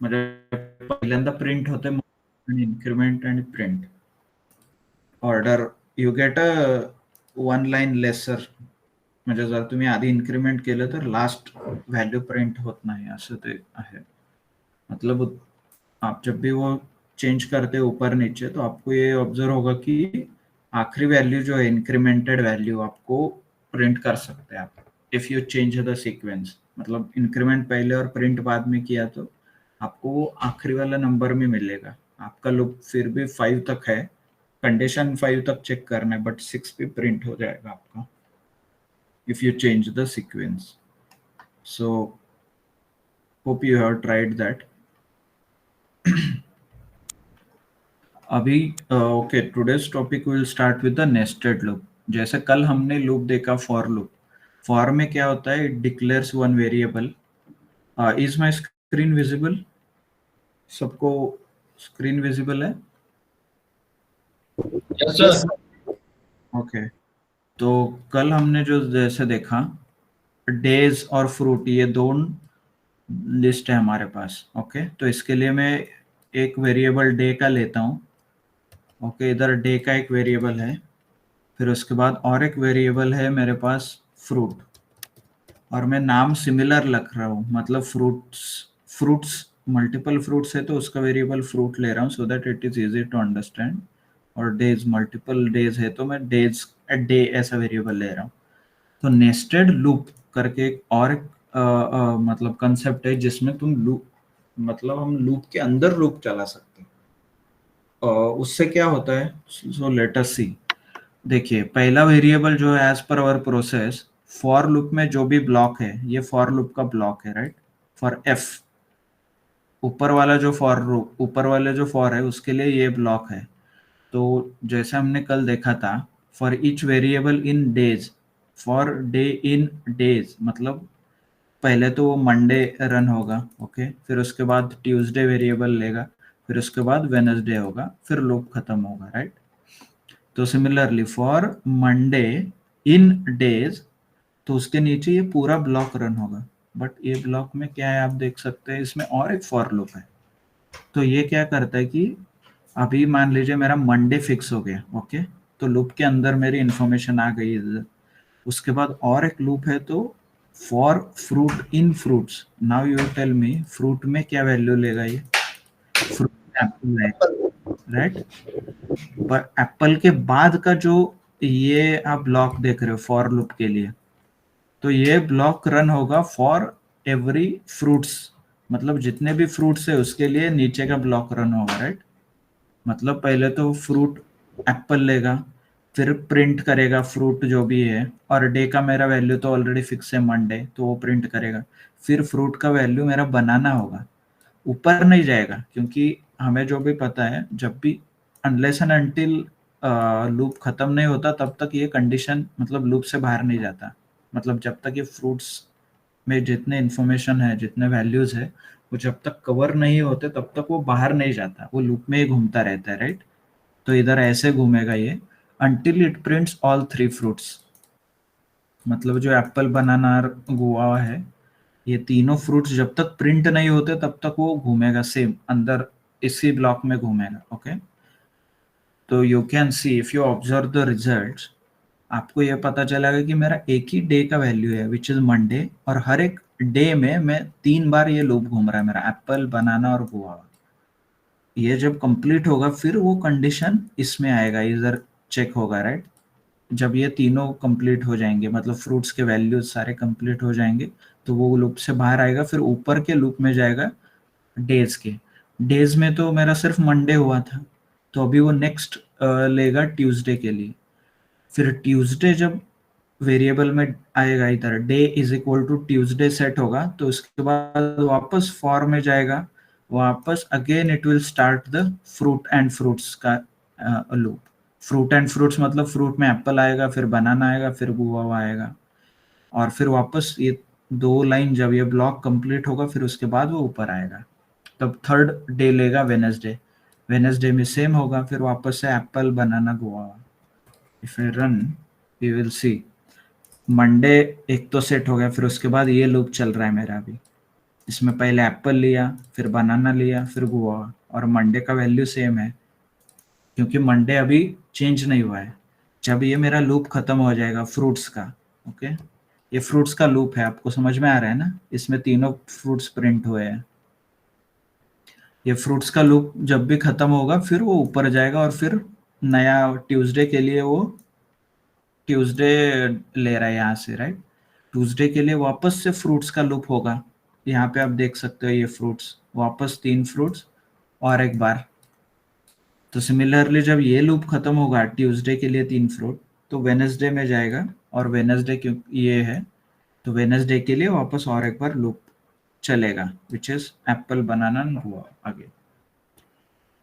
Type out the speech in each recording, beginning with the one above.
म्हणजे पहिल्यांदा प्रिंट होते आणि इन्क्रिमेंट आणि print order you get a one line lesser. म्हणजे जर तुम्ही आधी इन्क्रीमेंट केलं तर लास्ट वैल्यू प्रिंट होत नाही असं ते आहे. मतलब आप जब भी वो चेंज करते हो ऊपर नीचे तो आपको ये ऑब्जर्व होगा कि आखिरी वैल्यू जो है इंक्रीमेंटेड वैल्यू आपको प्रिंट कर सकते हैं आप if you change the sequence. मतलब इंक्रीमेंट पहले और प्रिंट बाद में किया तो आपको वो आखिरी वाला नंबर में मिलेगा. आपका लूप फिर भी 5 तक है, कंडीशन 5 तक चेक करना है बट 6 भी प्रिंट हो जाएगा आपका if you change the sequence. So hope you have tried that. अभी okay, today's topic will start with the nested loop. जैसे कल हमने लूप देखा फॉर लूप. फॉर में क्या होता है, it declares one variable. Is my screen visible? सबको स्क्रीन विजिबल है? Yes sir. ओके, तो कल हमने जो जैसे देखा डेज और फ्रूट, ये दोनों लिस्ट है हमारे पास. ओके, तो इसके लिए मैं एक वेरिएबल डे का लेता हूँ. ओके, इधर डे का एक वेरिएबल है, फिर उसके बाद और एक वेरिएबल है मेरे पास फ्रूट, और मैं नाम सिमिलर रख रहा हूँ. मतलब फ्रूट्स मल्टीपल फ्रूट्स है तो उसका वेरिएबल फ्रूट ले रहा हूँ so that it is easy to understand. और डेज मल्टीपल डेज है तो मैं डेज डे ऐसा वेरिएबल ले रहा हूँ. तो नेस्टेड लूप करके एक और मतलब कंसेप्ट है जिसमें तुम लूप, मतलब हम लूप के अंदर लूप चला सकते हैं. उससे क्या होता है, सो लेट अस सी. देखिए, पहला वेरिएबल जो है as per our process, for loop में जो भी ब्लॉक है ये फॉर लूप का ब्लॉक है, राइट. फॉर एफ, ऊपर वाला जो फॉर ऊपर वाले जो फॉर है उसके लिए ये ब्लॉक है. तो जैसे हमने कल देखा था, for each variable in days, for day in days मतलब पहले तो वो मंडे रन होगा. ओके, फिर उसके बाद ट्यूसडे वेरिएबल लेगा, फिर उसके बाद वेनसडे होगा, फिर लूप खत्म होगा, राइट. तो similarly for Monday in days, तो उसके नीचे ये पूरा ब्लॉक रन होगा. बट ये ब्लॉक में क्या है आप देख सकते हैं, इसमें और एक फॉर लूप है. तो ये क्या करता है कि अभी मान लीजिए मेरा मंडे फिक्स हो गया. ओके, तो लूप के अंदर मेरी इंफॉर्मेशन आ गई इधर. उसके बाद और एक लूप है, तो for fruit in fruits. Now you tell me fruit में क्या वैल्यू लेगा ये. फ्रूट एप्पल है, राइट. पर एप्पल के बाद का जो ये आप ब्लॉक देख रहे हो फॉर लूप के लिए, तो ये ब्लॉक रन होगा फॉर एवरी फ्रूट्स. मतलब जितने भी फ्रूट्स है उसके लिए नीचे का ब्लॉक रन होगा, राइट. मतलब पहले तो फ्रूट एप्पल लेगा, फिर प्रिंट करेगा फ्रूट जो भी है, और डे का मेरा वैल्यू तो ऑलरेडी फिक्स है मंडे, तो वो प्रिंट करेगा. फिर फ्रूट का वैल्यू मेरा बनाना होगा, ऊपर नहीं जाएगा, क्योंकि हमें जो भी पता है जब भी अनलेस एंड अनटिल लूप खत्म नहीं होता तब तक ये कंडीशन मतलब लूप से बाहर नहीं जाता. मतलब जब तक ये फ्रूट्स में जितने इंफॉर्मेशन है, जितने वैल्यूज है, वो जब तक कवर नहीं होते तब तक वो बाहर नहीं जाता, वो लूप में ही घूमता रहता है, राइट. तो इधर ऐसे घूमेगा ये until it prints all three fruits. मतलब जो एप्पल बनाना और गुआवा है, ये तीनों फ्रूट्स जब तक प्रिंट नहीं होते तब तक वो घूमेगा सेम अंदर, इसी ब्लॉक में घूमेगा. ओके, तो you can see if you observe the results, आपको ये पता चलेगा कि मेरा एक ही डे का वैल्यू है विच इज मंडे, और हर एक डे में मैं 3 बार ये लूप घूम रहा है मेरा एप्पल बनाना और गुआवा. ये जब कंप्लीट होगा फिर वो कंडीशन इसमें आएगा, इधर चेक होगा, राइट. जब ये तीनों कंप्लीट हो जाएंगे, मतलब फ्रूट्स के वैल्यूज सारे कंप्लीट हो जाएंगे, तो वो लूप से बाहर आएगा, फिर ऊपर के लूप में जाएगा डेज के. डेज में तो मेरा सिर्फ मंडे हुआ था, तो अभी वो नेक्स्ट लेगा ट्यूसडे के लिए. फिर ट्यूसडे जब वेरिएबल में आएगा, इधर day is equal to Tuesday set होगा, तो उसके बाद वापस फॉर में जाएगा, वापस again it will start the fruit and fruits का लूप. फ्रूट एंड फ्रूट्स मतलब फ्रूट में एप्पल आएगा, फिर बनाना आएगा, फिर गुआवा आएगा, और फिर वापस ये 2 लाइन जब ये ब्लॉक कंप्लीट होगा फिर उसके बाद वो ऊपर आएगा. तब थर्ड डे लेगा वेनसडे, वेनसडे में सेम होगा, फिर वापस से apple banana guava. If I run we will see Monday एक तो सेट हो गया, फिर उसके बाद ये लूप चल रहा है मेरा अभी. इसमें पहले एप्पल लिया, फिर बनाना लिया, फिर गुआ, और मंडे का वैल्यू सेम है क्योंकि मंडे अभी चेंज नहीं हुआ है। जब ये मेरा लूप खत्म हो जाएगा फ्रूट्स का, ओके, ये फ्रूट्स का लूप है, आपको समझ में आ रहा है ना, इसमें तीनों फ्रूट्स प्रिंट हुए हैं। ये फ्रूट्स का लूप जब भी खत्म होगा फिर वो ऊपर जाएगा और फिर नया ट्यूसडे के लिए वो ट्यूसडे ले रहा है यहाँ से, राइट। ट्यूसडे के लिए वापस से फ्रूट्स का लूप होगा। यहाँ पे आप देख सकते हो ये फ्रूट्स, वापस 3 फ्रूट्स और एक बार। तो सिमिलरली जब ये लूप खत्म होगा ट्यूसडे के लिए 3 फ्रूट, तो वेनसडे में जाएगा, और वेनसडे क्यों ये है तो वेनसडे के लिए वापस और एक बार लूप चलेगा, विच इज एप्पल बनाना हुआ आगे।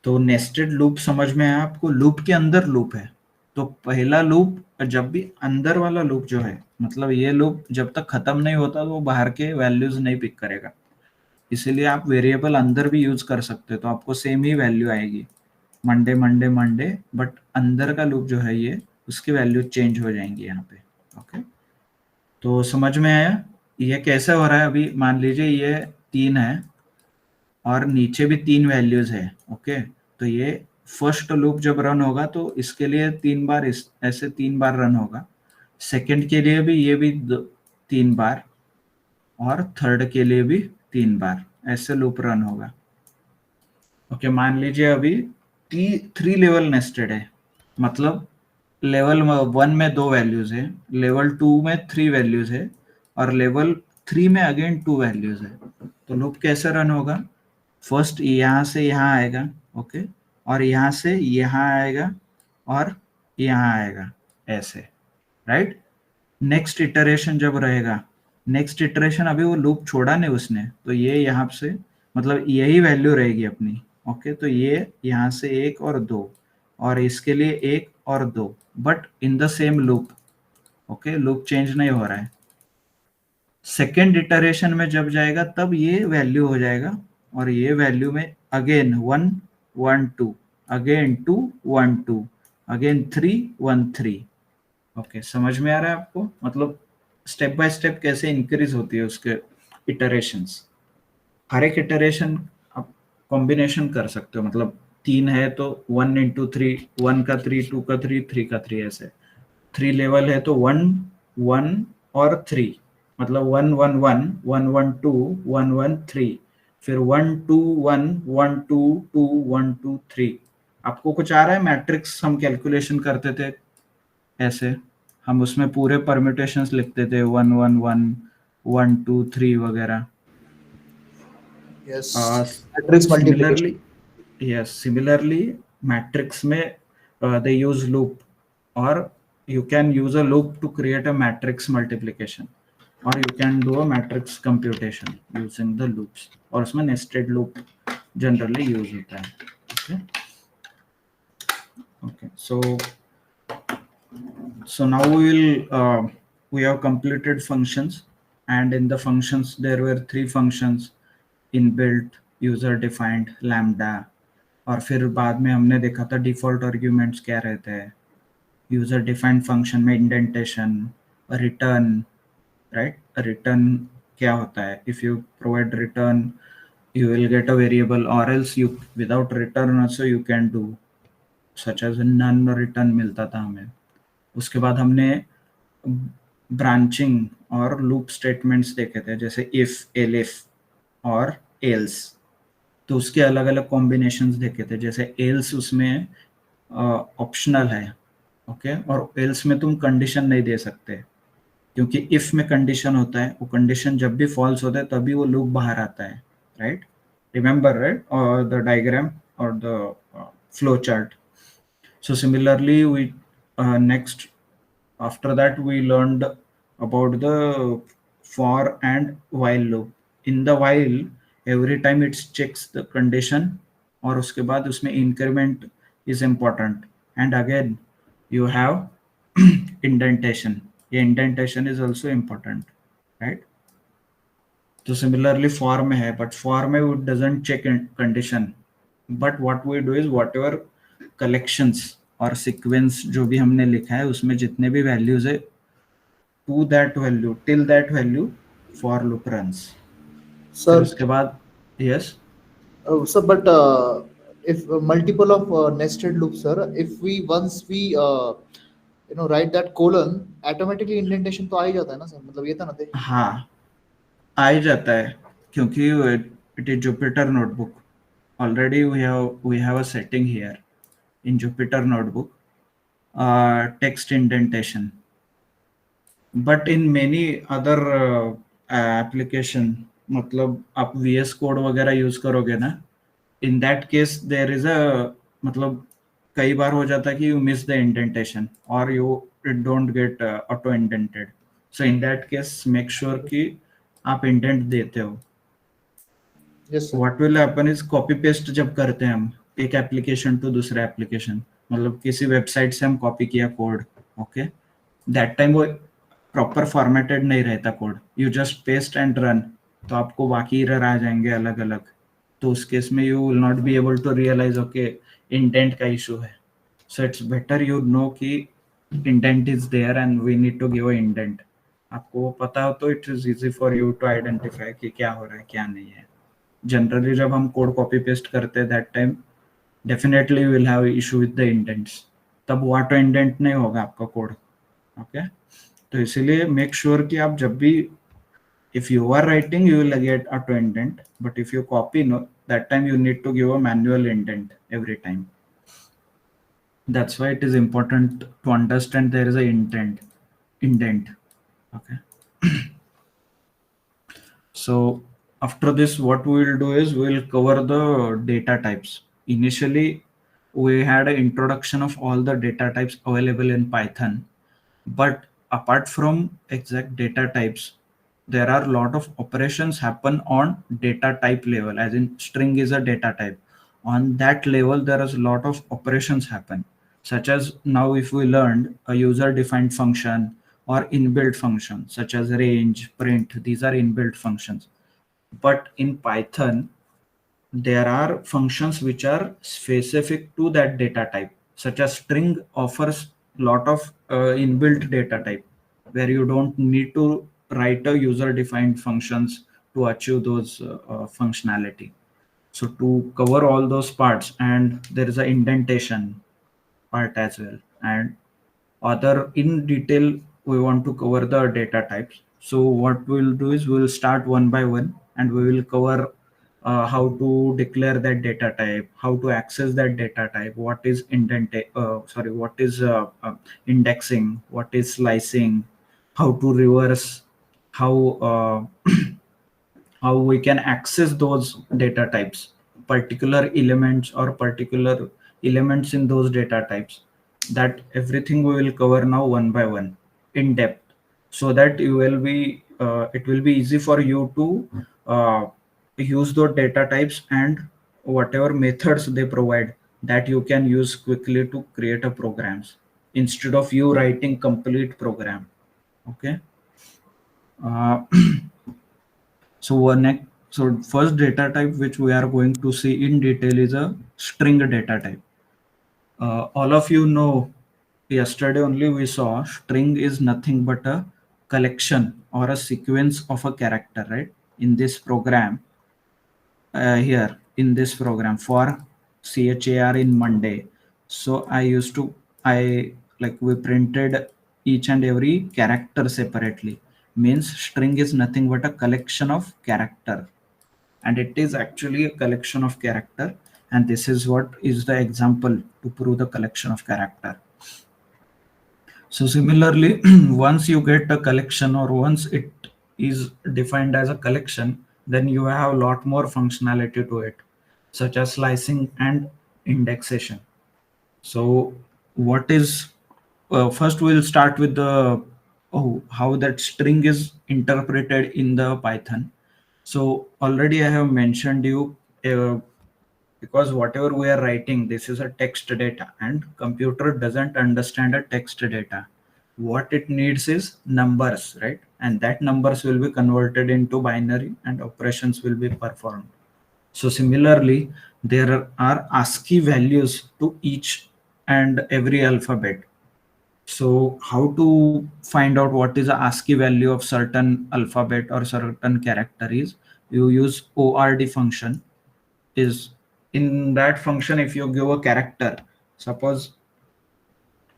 तो नेस्टेड लूप समझ में आया आपको, लूप के अंदर लूप है। तो पहला लूप, जब भी अंदर वाला लूप जो है, मतलब ये लूप जब तक खत्म नहीं होता तो वो बाहर के वैल्यूज नहीं पिक करेगा, इसीलिए आप वेरिएबल अंदर भी यूज कर सकते हो, तो आपको सेम ही वैल्यू आएगी, मंडे मंडे मंडे, बट अंदर का लूप जो है ये, उसकी वैल्यू चेंज हो जाएंगी यहाँ पे। ओके, तो समझ में आया ये कैसे हो रहा है। अभी मान लीजिए ये 3 है और नीचे भी 3 वैल्यूज है, ओके, तो ये फर्स्ट लूप जब रन होगा तो इसके लिए 3 बार, इस ऐसे 3 बार रन होगा, सेकंड के लिए भी ये भी 3 बार, और थर्ड के लिए भी 3 बार, ऐसे लूप रन होगा। ओके, मान लीजिए अभी 3 लेवल नेस्टेड है, मतलब लेवल 1 में 2 वैल्यूज है, लेवल 2 में 3 वैल्यूज है, और लेवल 3 में अगेन 2 वैल्यूज है। तो लूप कैसे रन होगा, फर्स्ट यहाँ से यहाँ आएगा, ओके, और यहाँ से यहाँ आएगा और यहाँ आएगा, ऐसे, राइट। नेक्स्ट इटरेशन जब रहेगा, नेक्स्ट इटरेशन अभी वो लूप छोड़ा नहीं उसने, तो ये यहाँ से, मतलब यही वैल्यू रहेगी अपनी, ओके, तो ये यहाँ से 1 और 2, और इसके लिए 1 और 2, but in the same loop, okay, loop change नहीं हो रहा है। सेकेंड इटरेशन में जब जाएगा तब ये वैल्यू हो जाएगा, और ये वैल्यू में अगेन 1 1 2, अगेन 2 1 2, अगेन 3 1 3। ओके, समझ में आ रहा है आपको, मतलब स्टेप बाय स्टेप कैसे इंक्रीज होती है उसके इटरेशंस। हर एक इटरेशन आप कॉम्बिनेशन कर सकते हो, मतलब 3 है तो 1 इंटू 3, 1 का 3, 2 का 3, 3 का 3, ऐसे 3 लेवल है तो 1 1 और 3, मतलब 1 1 1 1 1 2 1 1 3, फिर 1 2 1 1 2 2 1 2 3। आपको कुछ आ रहा है, मैट्रिक्स हम कैलकुलेशन करते थे ऐसे, हम उसमें पूरे परम्यूटेशंस लिखते थे 1 1 1 1 2 3 वगैरह। Yes, matrix multiplication. Similarly matrix में they use loop, or you can use a loop to create a matrix multiplication, or you can do a matrix computation using the loops, और उसमें nested loop generally use होता है। Okay, so now we have completed functions, and in the functions there were 3 functions, inbuilt, user defined, lambda, और फिर बाद में हमने देखा था डिफॉल्ट आर्ग्यूमेंट्स क्या रहते हैं, यूजर डिफाइंड फंक्शन में इंडेंटेशन, रिटर्न, राइट। रिटर्न क्या होता है, if you provide return you will get a variable, or else you without return also you can do, such as none return मिलता था हमें। उसके बाद हमने ब्रांचिंग और लूप स्टेटमेंट्स देखे थे, जैसे इफ, एलिफ और एल्स, तो उसके अलग अलग कॉम्बिनेशंस देखे थे, जैसे एल्स उसमें ऑप्शनल है, ओके, और एल्स में तुम कंडीशन नहीं दे सकते, क्योंकि इफ में कंडीशन होता है, वो कंडीशन जब भी फॉल्स होता है तभी वो लूप बाहर आता है, राइट। रिमेंबर, राइट, और द डायग्राम और the flow chart. So similarly we next after that we learned about the for and while loop. In the while every time it checks the condition, और उसके बाद उसमें increment is important, and again you have indentation. ये indentation is also important, right? तो similarly for में है, but for में it doesn't check condition, but what we do is whatever collections और सीक्वेंस जो भी हमने लिखा है उसमें जितने भी वैल्यूज है, to that value till that value for loop runs. फिर Sir, उसके बाद yes sir, but if multiple of nested loops, sir, if we once we write that colon, automatically indentation तो आ ही जाता है ना सर, मतलब ये था ना थे. हाँ आ ही जाता है क्योंकि it is Jupyter notebook already we have a setting here in Jupyter notebook text indentation but in many other application मतलब आप VS कोड वगैरह यूज करोगे ना in that case there is a मतलब कई बार हो जाता है कि यू मिस द इंडेंटेशन और you it don't get auto indented so in that case make sure कि आप इंडेंट देते हो Yes, sir. What will happen is copy paste जब करते हैं हम एक एप्लीकेशन टू दूसरे एप्लीकेशन मतलब किसी वेबसाइट से हम कॉपी किया कोड ओके दैट टाइम वो प्रॉपर फॉर्मेटेड नहीं रहता code you just paste and run तो आपको बाकी एरर आ जाएंगे अलग अलग तो उस केस में you will not be able to realise okay intent का इशू है so it's better you know कि intent is there and we need to give a intent आपको वो पता हो तो it is easy for you to identify कि क्या हो रहा है क्या नहीं है जनरली जब हम कोड कॉपी पेस्ट करते हैं that time definitely will have issue with the indents तब वो ऑटो इंडेंट नहीं होगा आपका कोड ओके तो इसीलिए मेक श्योर कि आप जब भी if you are writing you will get auto indent but if you copy no that time you need to give a manual indent every time that's why it is important to understand there is a indent okay so after this what we will do is we will cover the data types initially we had an introduction of all the data types available in Python but apart from exact data types there are a lot of operations happen on data type level as in string is a data type on that level there is a lot of operations happen such as now if we learned a user defined function or inbuilt function such as range print these are inbuilt functions but in Python there are functions which are specific to that data type such as string offers lot of inbuilt data type where you don't need to write a user defined functions to achieve those functionality so to cover all those parts and there is a indentation part as well and other in detail we want to cover the data types so what we'll do is we'll start one by one and we will cover how to declare that data type how to access that data type what is what is indexing what is slicing how to reverse how how we can access those data types particular elements or particular elements in those data types that everything we will cover now one by one in depth so that you will be it will be easy for you to use those data types and whatever methods they provide that you can use quickly to create a programs instead of you writing complete program okay uh, so so first data type which we are going to see in detail is a string data type. All of you know yesterday only we saw string is nothing but a collection or a sequence of a character, right? In this program, here in this program for char in Monday. So I like we printed each and every character separately. Means string is nothing but a collection of character and it is actually a collection of character and this is what is the example to prove the collection of character so similarly once you get a collection or once it is defined as a collection then you have a lot more functionality to it such as slicing and indexation so what is first we'll start with the how that string is interpreted in the Python so already I have mentioned you because whatever we are writing this is a text data and computer doesn't understand a text data what it needs is numbers right and that numbers will be converted into binary and operations will be performed so similarly there are ASCII values to each and every alphabet so how to find out what is the ASCII value of certain alphabet or certain character is you use ORD function. Is in that function, if you give a character, suppose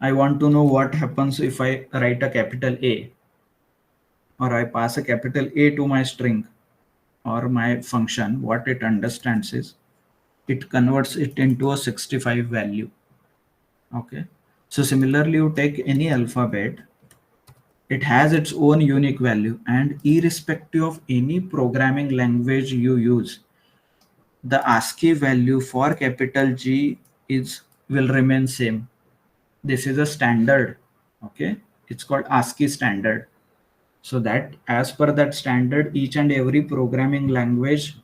I want to know what happens if I write a capital A, or I pass a capital A to my string or my function, what it understands is it converts it into a 65 value. Okay. So similarly, you take any alphabet, it has its own unique value, and irrespective of any programming language you use, the ASCII value for capital G is will remain same. This is a standard. Okay. It's called ASCII standard. So that as per that standard, each and every programming language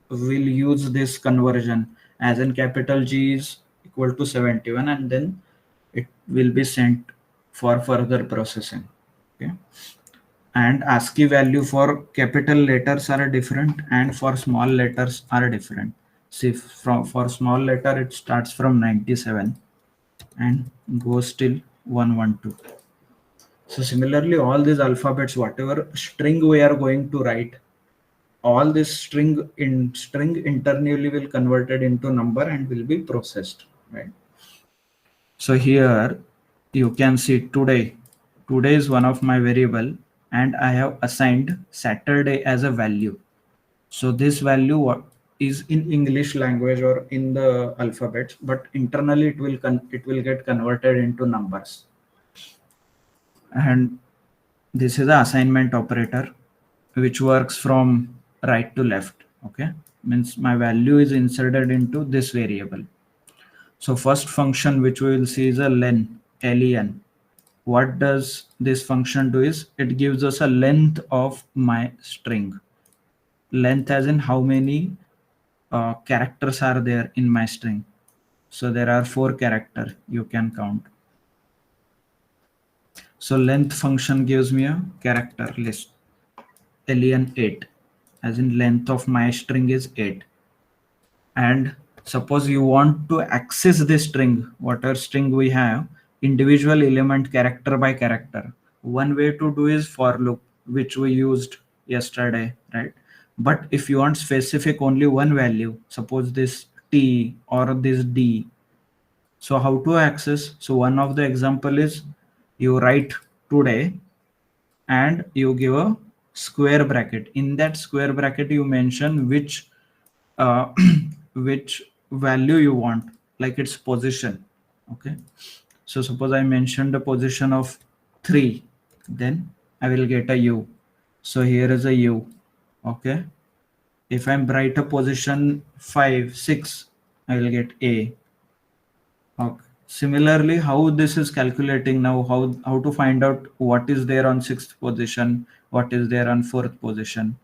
will use this conversion, as in capital G is equal to 71, and then it will be sent for further processing. Okay. And ASCII value for capital letters are different, and for small letters are different. See, for small letter it starts from 97 and goes till 112. So similarly, all these alphabets, whatever string we are going to write, all this string internally will converted into number and will be processed, right? So here you can see today. Today is one of my variable, and I have assigned Saturday as a value. So this value is in English language or in the alphabets, but internally it will get converted into numbers. And this is the assignment operator, which works from right to left. Okay, means my value is inserted into this variable. So first function which we will see is a len. What does this function do is it gives us a length of my string. Length as in how many characters are there in my string. So there are 4 characters you can count. So length function gives me a character list, len 8, as in length of my string is 8. And suppose you want to access this string, whatever string we have, individual element character by character. One way to do is for loop, which we used yesterday, right? But if you want specific only one value, suppose this T or this D, so how to access? So one of the example is you write today and you give a square bracket. In that square bracket, you mention which uh, which value you want, like its position. Okay. So suppose I mentioned the position of 3, then I will get a U. So here is a U. Okay. If I'm write a position 5, 6, I will get A. Okay. Similarly, how this is calculating now, how to find out what is there on 6th position, what is there on 4th position.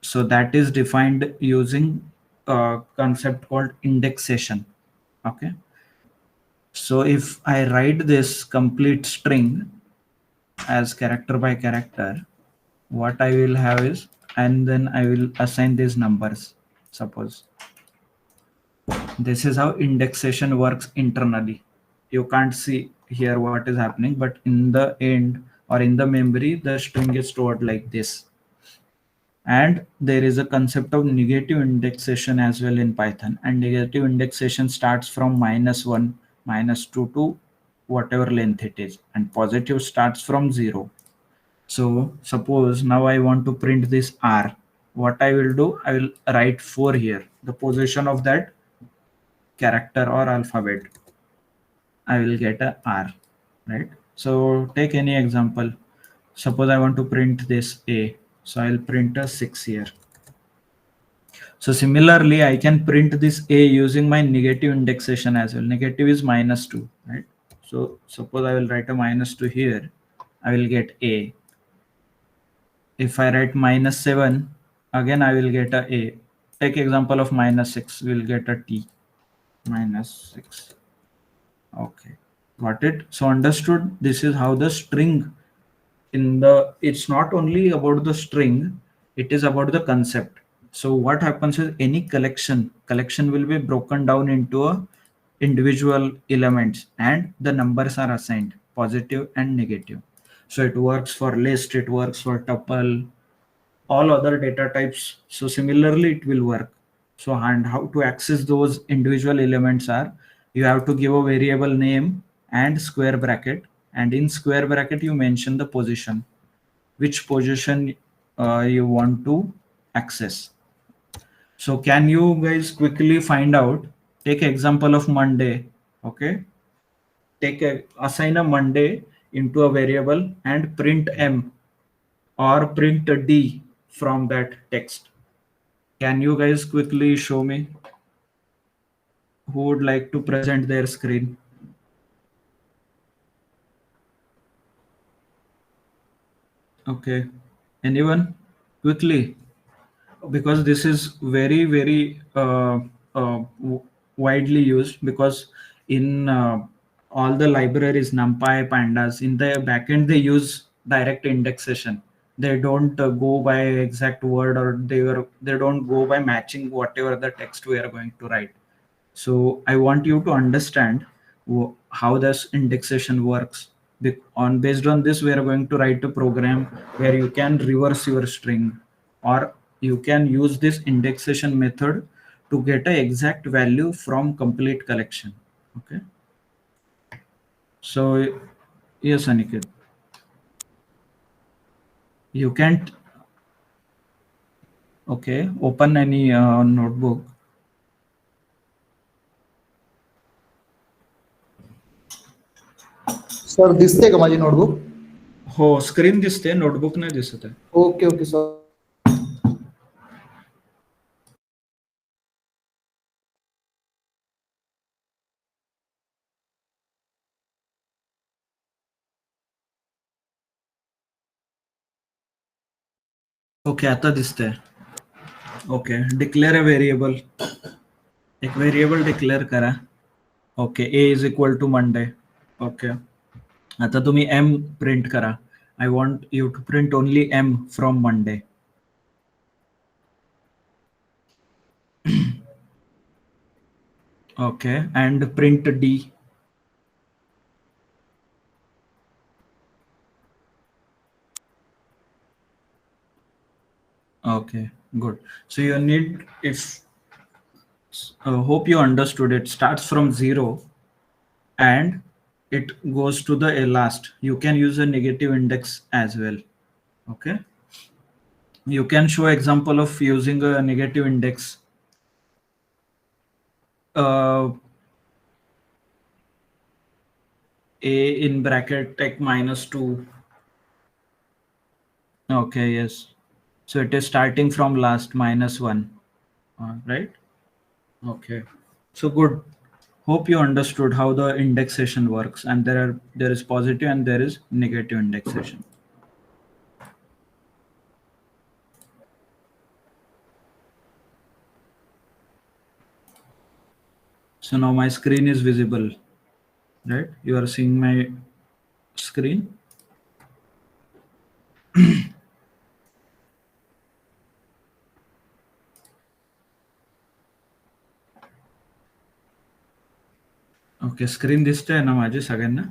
So that is defined using a concept called indexation. Okay. So if I write this complete string as character by character, what I will have is, and then I will assign these numbers. Suppose this is how indexation works internally. You can't see here what is happening, but in the end or in the memory, the string is stored like this. And there is a concept of negative indexation as well in Python, and negative indexation starts from -1, -2 to whatever length it is, and positive starts from 0. So suppose now I want to print this R. What I will do, I will write 4 here, the position of that character or alphabet. I will get a R, right? So take any example. Suppose I want to print this A. So I'll print a 6 here. So similarly, I can print this A using my negative indexation as well. Negative is -2, right? So suppose I will write a -2 here. I will get A. If I write -7, again I will get a A. Take example of -6, we'll get a T. -6. Okay, got it. So understood. This is how the string it's not only about the string, it is about the concept. So what happens is any collection will be broken down into a individual elements, and the numbers are assigned positive and negative. So it works for list, it works for tuple, all other data types. So similarly it will work. So and how to access those individual elements are, you have to give a variable name and square bracket, and in square bracket you mention the position, which position you want to access. So can you guys quickly find out, take example of Monday, okay? Assign a Monday into a variable and print M or print a D from that text. Can you guys quickly show me who would like to present their screen? Okay, anyone? Quickly, because this is very widely used, because in all the libraries, NumPy, Pandas, in the backend they use direct indexation. They don't go by exact word, or they don't go by matching whatever the text we are going to write. So I want you to understand how this indexation works. Based on this, we are going to write a program where you can reverse your string, or you can use this indexation method to get an exact value from complete collection. Okay. So yes, Aniket, you can't. Okay, open any notebook. Sir दिसते का माझी notebook? हो, screen दिसते, notebook नाही दिसत आहे. Okay okay sir. Okay, आता दिसतंय. Okay, declare a variable. एक व्हेरिएबल डिक्लेअर करा. Okay, a is equal to Monday. Okay, आता तुम्ही एम प्रिंट करा. I want you to print only M from Monday. Okay, and print D. Okay, good. So you need, if hope you understood, it starts from 0 and it goes to the last. You can use a negative index as well. Okay, you can show example of using a negative index. A in bracket take -2. Okay, yes. So it is starting from last -1, right? Okay. So good. Hope you understood how the indexation works, and there is positive and there is negative indexation. So now my screen is visible, right? You are seeing my screen. Okay, screen दिसते ना माझी सगळ्यांना?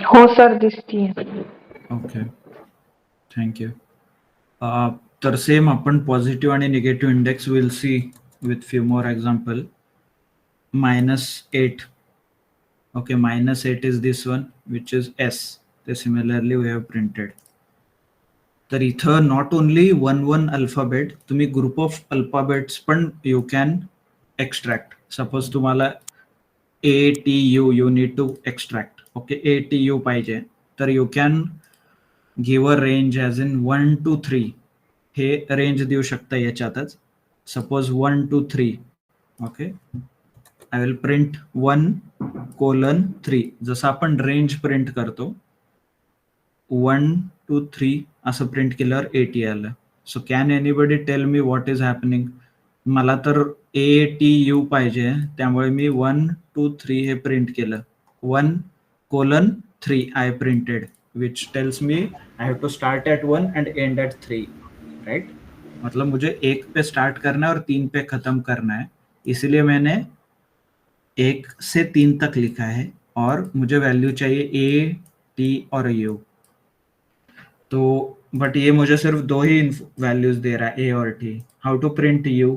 हो sir, दिसतीये. Okay, thank you. तर same आपण positive आणि negative index will see with few more example. -8. Okay, -8 is this one, which is S. So similarly we have printed. तर इथं नॉट ओनली वन अल्फाबेट, तुम्ही ग्रुप ऑफ अल्फाबेट्स पण you can extract. Suppose तुम्हाला ATU you need to extract. Okay, ATU पाहिजे, तर you can give a range as in 1 to 3. हे range देऊ शकता याच्यातच. Suppose 1 to 3. Okay, I will print 1:3. जसं आपण रेंज प्रिंट करतो, 1 to 3 असं प्रिंट केल्यावर 80 आलं. So can anybody tell me what is happening? मला तर ATU पाहिजे, त्यामुळे मी 1 to 3 हे प्रिंट केलं. 1:3 I printed, which tells me I have to start at 1 and and at 3, right? मतलब मुझे 1 पे स्टार्ट करना है और 3 पे खत्म करना है, इसलिए मैंने 1 से 3 तक लिखा है, और मुझे वैल्यू चाहिए A, T और U. तो बट ये मुझे सिर्फ दो ही वैल्यूज दे रहा है, ए और T. How to print you,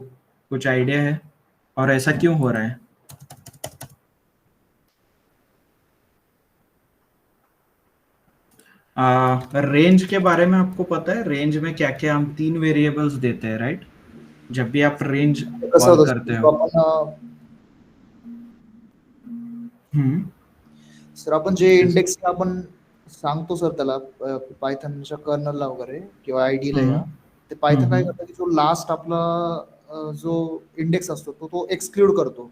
कुछ आइडिया है? और ऐसा क्यों हो रहा है? रेंज के बारे में आपको पता है? रेंज में क्या क्या हम 3 वेरिएबल्स देते हैं, राइट? जब भी आप रेंज ते कसं कॉल होतं करते सर, हो. हम्म. सर आपण जे yes. इंडेक्स आपण सांगतो सर त्याला पायथनच्या कर्नलला वगैरे किंवा आयडीला या, ते पायथन काय हम्म. करतं की जो लास्ट आपला जो इंडेक्स असतो तो एक्सक्लूड करतो.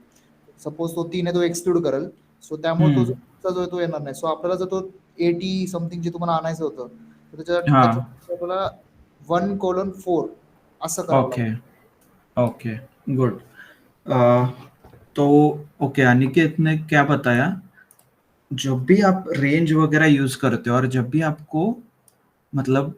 सपोज तो 3 आहे तो एक्सक्लूड करेल. सो त्यामुळे तो जो हम्म. पुढचा जो आहे तो येणार नाही. सो आपल्याला जर तो 80 समथिंग जे तुम्हाला आणायचं होतं, तर हाँ. त्याच्यासाठी आपल्याला 1:4 असं करावं ओके. लागतं. ओके. गुड. तो ओके, अनिकेत ने क्या बताया, जब भी आप रेंज वगैरह यूज करते हो और जब भी आपको मतलब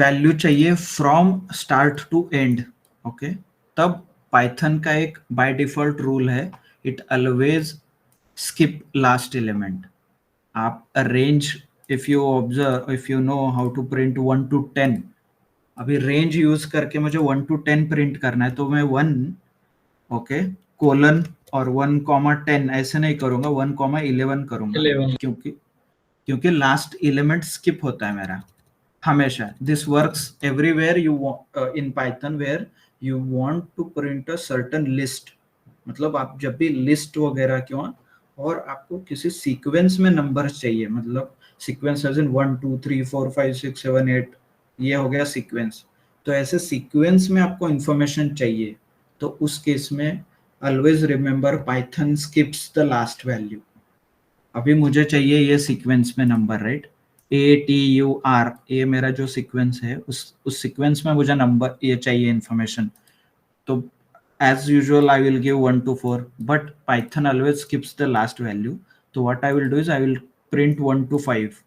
वैल्यू चाहिए from start to end, okay, तब पाइथन का एक बाय डिफॉल्ट रूल है, it always skip last element. आप range, if you observe, if you know how to print 1 to 10, अभी रेंज यूज करके मुझे 1 to 10 प्रिंट करना है, तो मैं 1, ओके, कोलन और 1,10 ऐसे नहीं करूंगा, 1,11 करूंगा. 11. क्योंकि क्योंकि लास्ट एलिमेंट स्किप होता है मेरा हमेशा. This works everywhere you in Python where you want to print a certain list. मतलब आप जब भी लिस्ट वगैरह क्यों, और आपको किसी सीक्वेंस में नंबर चाहिए, मतलब सीक्वेंस एज इन 1 2 3 4 5 6 7 8, ये हो गया सीक्वेंस. तो ऐसे सीक्वेंस में आपको इंफॉर्मेशन चाहिए, तो उस केस में always remember Python skips the last value. अभी मुझे चाहिए ये सीक्वेंस में नंबर, राइट? ATUR, ये मेरा जो सीक्वेंस है, उस सीक्वेंस में मुझे नंबर ये चाहिए इंफॉर्मेशन. तो as usual I will give 1 to 4, but Python always skips the last value. So what I will do is I will print 1 to 5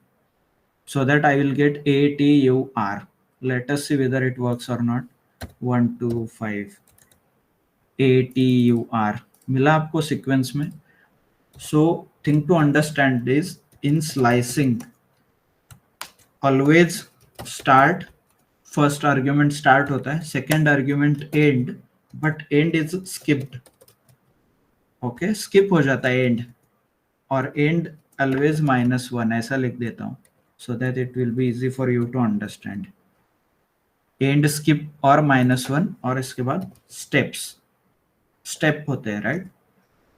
so that I will get ATUR. Let us see whether it works or not. 1 to 5 ATUR मिला आपको sequence में. So thing to understand is, in slicing always start, first argument start होता है, second argument and, but and is skipped. Okay, skip हो जाता है and, और and always -1 ऐसा लिख देता हूँ, so that it will be easy for you to understand. And skip और -1, और इसके बाद स्टेप्स, स्टेप होते हैं, right?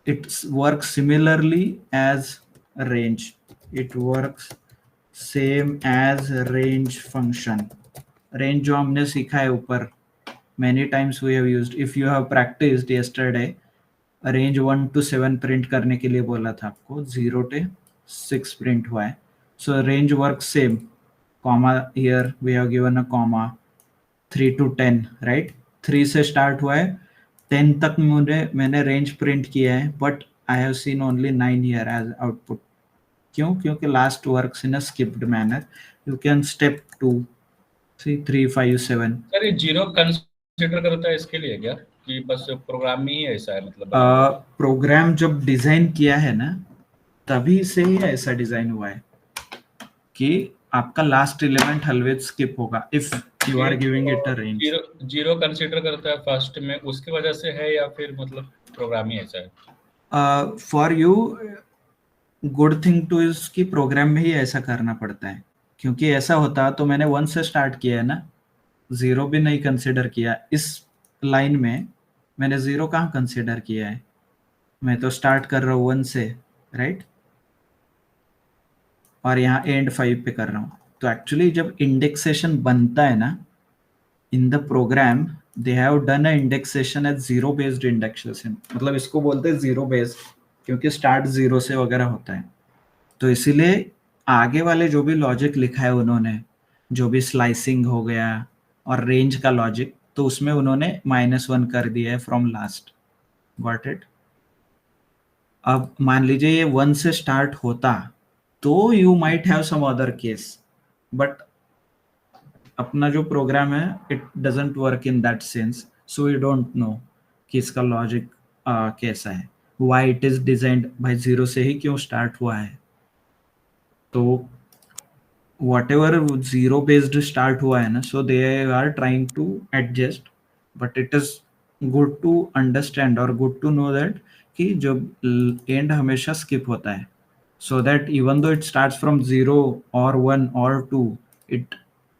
It work similarly as range, it works same as range function. Range जो हमने सीखा है ऊपर, many times we have used, if you have practiced yesterday, range 1 to 7 print करने के लिए बोला था आपको, 0 to 6 प्रिंट हुआ है. So range work same, comma here we have given a comma, 3 to 10, right? 3 से स्टार्ट हुआ है, 10 तक मैंने रेंज प्रिंट किया है, but I have seen only 9 here as output. क्यों? क्योंकि last works in a skipped manner. You can step 2, 3 5 7. Sir ये जीरो कंसीडर करता है इसके लिए क्या, कि बस प्रोग्राम में ही ऐसा है मतलब बनाया है? प्रोग्राम जब डिजाइन किया है ना, तभी से ही ऐसा डिजाइन हुआ है कि आपका लास्ट एलिमेंट ऑलवेज स्किप होगा if you are giving it a range. Zero consider करता है फर्स्ट में, उसकी वजह से है या फिर मतलब प्रोग्राम ही ऐसा है? For you, good thing two is कि प्रोग्राम में ही ऐसा करना पड़ता है, क्योंकि ऐसा होता तो मैंने 1 से स्टार्ट किया है ना, 0 भी नहीं कंसिडर किया. इस लाइन में मैंने 0 कहाँ कंसिडर किया है? मैं तो स्टार्ट कर रहा हूँ 1 से, राइट? और यहाँ एंड 5 पे कर रहा हूँ. तो एक्चुअली जब इंडेक्सेशन बनता है ना in the program, they have done a indexation as zero based indexation. मतलब इसको बोलते हैं जीरो बेस्ड, क्योंकि स्टार्ट 0 से वगैरह होता है. तो इसीलिए आगे वाले जो भी लॉजिक लिखा है उन्होंने, जो भी स्लाइसिंग हो गया और रेंज का लॉजिक, तो उसमें उन्होंने -1 कर दिया है फ्रॉम लास्ट. Got it? अब मान लीजिए ये 1 से स्टार्ट होता, तो you might have some other case, but अपना जो प्रोग्राम है it doesn't work in that sense, so we don't know कि इसका लॉजिक कैसा है, व्हाई इट इज डिजाइंड भाई 0 से ही क्यों स्टार्ट हुआ है. तो whatever zero based start हुआ है ना, so they are trying to adjust, but it is good to understand or good to know that कि जो end हमेशा skip होता है, so that even though it starts from 0 or 1 or 2, it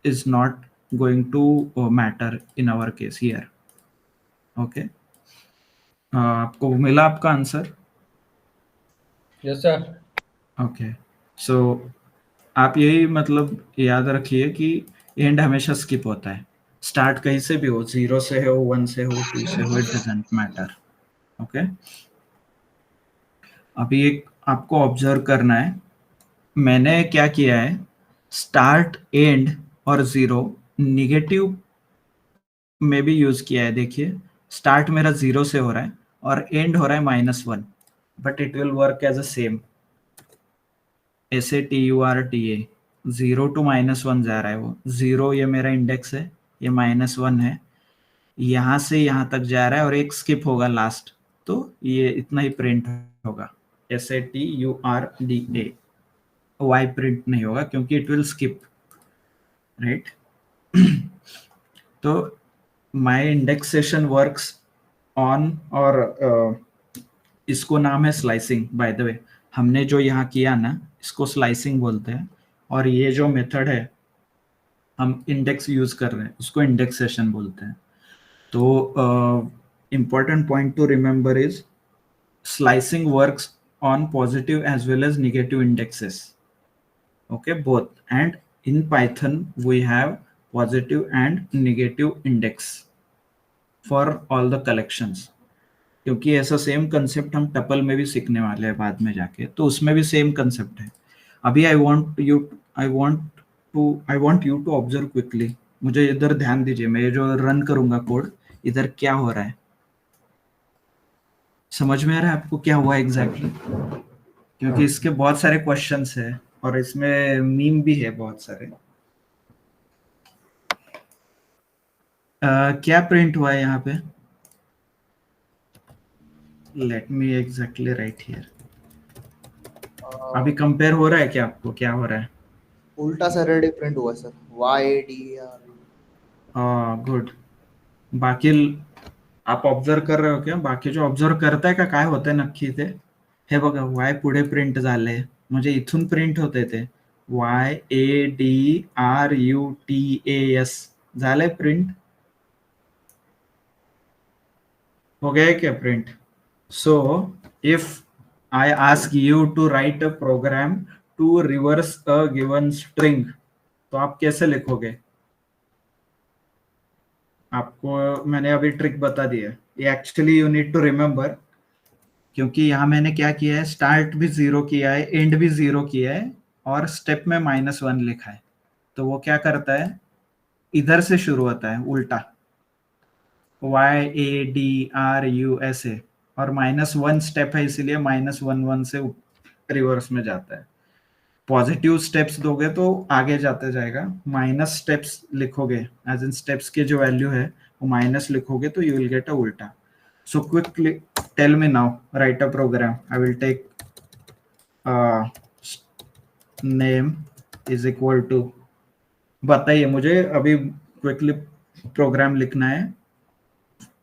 is not going to matter in our case here. Okay. आपको मिला आपका answer? Yes sir. Okay, सो आप यही मतलब याद रखिए कि एंड हमेशा स्किप होता है, स्टार्ट कहीं से भी हो, 0 से हो, 1 से हो, 2 से हो, इट डजंट मैटर। ओके, अभी एक आपको ऑब्जर्व करना है, मैंने क्या किया है, स्टार्ट, एंड और 0 निगेटिव में भी यूज किया है। देखिए, स्टार्ट मेरा 0 से हो रहा है और एंड हो रहा है -1, but it will work as a same, SATURTA, 0 to -1 जा रहा है वो, 0 ये मेरा इंडेक्स है, ये -1 है, यहाँ से यहाँ तक जा रहा है और एक स्किप होगा लास्ट, तो ये इतना ही प्रिंट होगा, SATURDA, Y प्रिंट नहीं होगा क्योंकि इट विल स्किप, राइट। तो माय इंडेक्सेशन वर्क्स ऑन, और इसको नाम है स्लाइसिंग। बाय द वे, हमने जो यहाँ किया ना, इसको स्लाइसिंग बोलते हैं, और ये जो मेथड है हम इंडेक्स यूज कर रहे हैं, उसको इंडेक्सेशन बोलते हैं। तो important point to remember is slicing works on positive as well as negative indexes. Okay, both. And in Python we have positive and negative index for all the collections. क्योंकि ऐसा same concept हम tuple में भी सीखने वाले हैं बाद में जाके, तो उसमें भी सेम कंसेप्ट है। अभी I want you to observe quickly, मुझे इधर ध्यान दीजिए, मैं जो रन करूंगा कोड, इधर क्या हो रहा है, समझ में आ रहा है आपको क्या हुआ एग्जैक्टली? क्योंकि इसके बहुत सारे क्वेश्चंस है और इसमें मीम भी है बहुत सारे। क्या प्रिंट हुआ है यहाँ पे? Let me exactly right here. अभी कंपेयर हो रहा है क्या आपको, क्या हो रहा है? उल्टा सैटरडे प्रिंट हुआ सर, YADER। गुड। बाकी आप ऑब्झर्व कर रहे हो क्या? बाकी जो ऑब्झर्व करताय का काय होतंय नक्की ते? हे बघा, वाय पुढे प्रिंट झाले, म्हणजे इथून प्रिंट होते ते YADRUTAS झालंय प्रिंट, हो गया है क्या print? So if I ask you to write a program to reverse a given string, तो आप कैसे लिखोगे? आपको मैंने अभी ट्रिक बता दिया, ये actually you need to remember, क्योंकि यहाँ मैंने क्या किया है, स्टार्ट भी 0 किया है, एंड भी 0 किया है, और स्टेप में -1 लिखा है। तो वो क्या करता है, इधर से शुरू होता है उल्टा, YADRUSA, और -1 स्टेप है, इसीलिए -1 से रिवर्स में जाता है। पॉजिटिव स्टेप्स दोगे तो आगे जाते जाएगा, माइनस स्टेप्स लिखोगे, एज इन स्टेप्स की जो वैल्यू है वो माइनस लिखोगे तो यू विल गेट अ उल्टा। So quickly tell me now, write a program. I will take name is equal to, बताइए मुझे अभी क्विकली, प्रोग्राम लिखना है,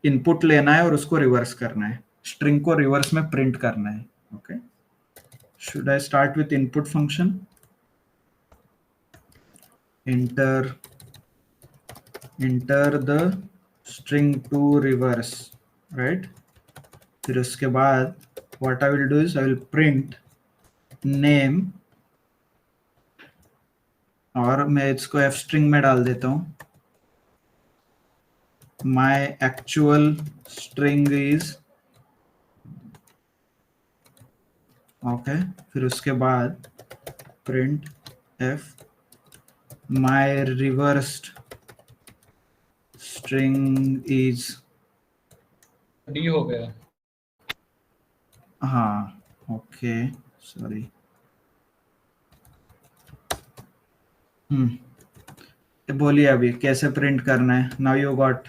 इनपुट लेना है और उसको रिवर्स करना है, स्ट्रिंग को रिवर्स में प्रिंट करना है। Okay, should I start with input function? Enter the string to reverse, right? फिर उसके बाद what I will do is I will print name, और मैं इसको f string में डाल देता हूँ, my actual string is, okay, फिर उसके बाद print f my reversed string is, D हो गया। हाँ, ओके, सॉरी, बोलिए अभी कैसे प्रिंट करना है। नाउ यू गॉट,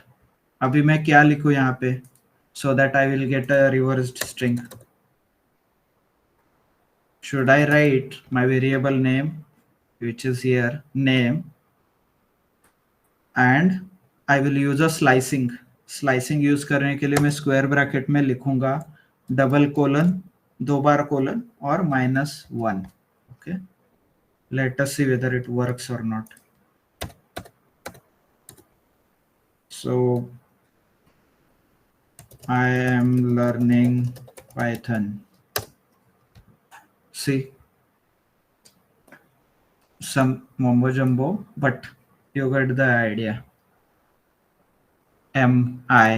अभी मैं क्या लिखूं यहाँ पे, so that I will get a reversed string? Should I right my variable name? which is here name, and I will use a slicing. Slicing use करने के लिए मैं स्क्वायर ब्रैकेट में लिखूंगा डबल कोलन, 2 बार कोलन और -1. Okay, let us see whether it works और not. So I am learning Python. See, some mumbo jumbo, but you got the idea. MI,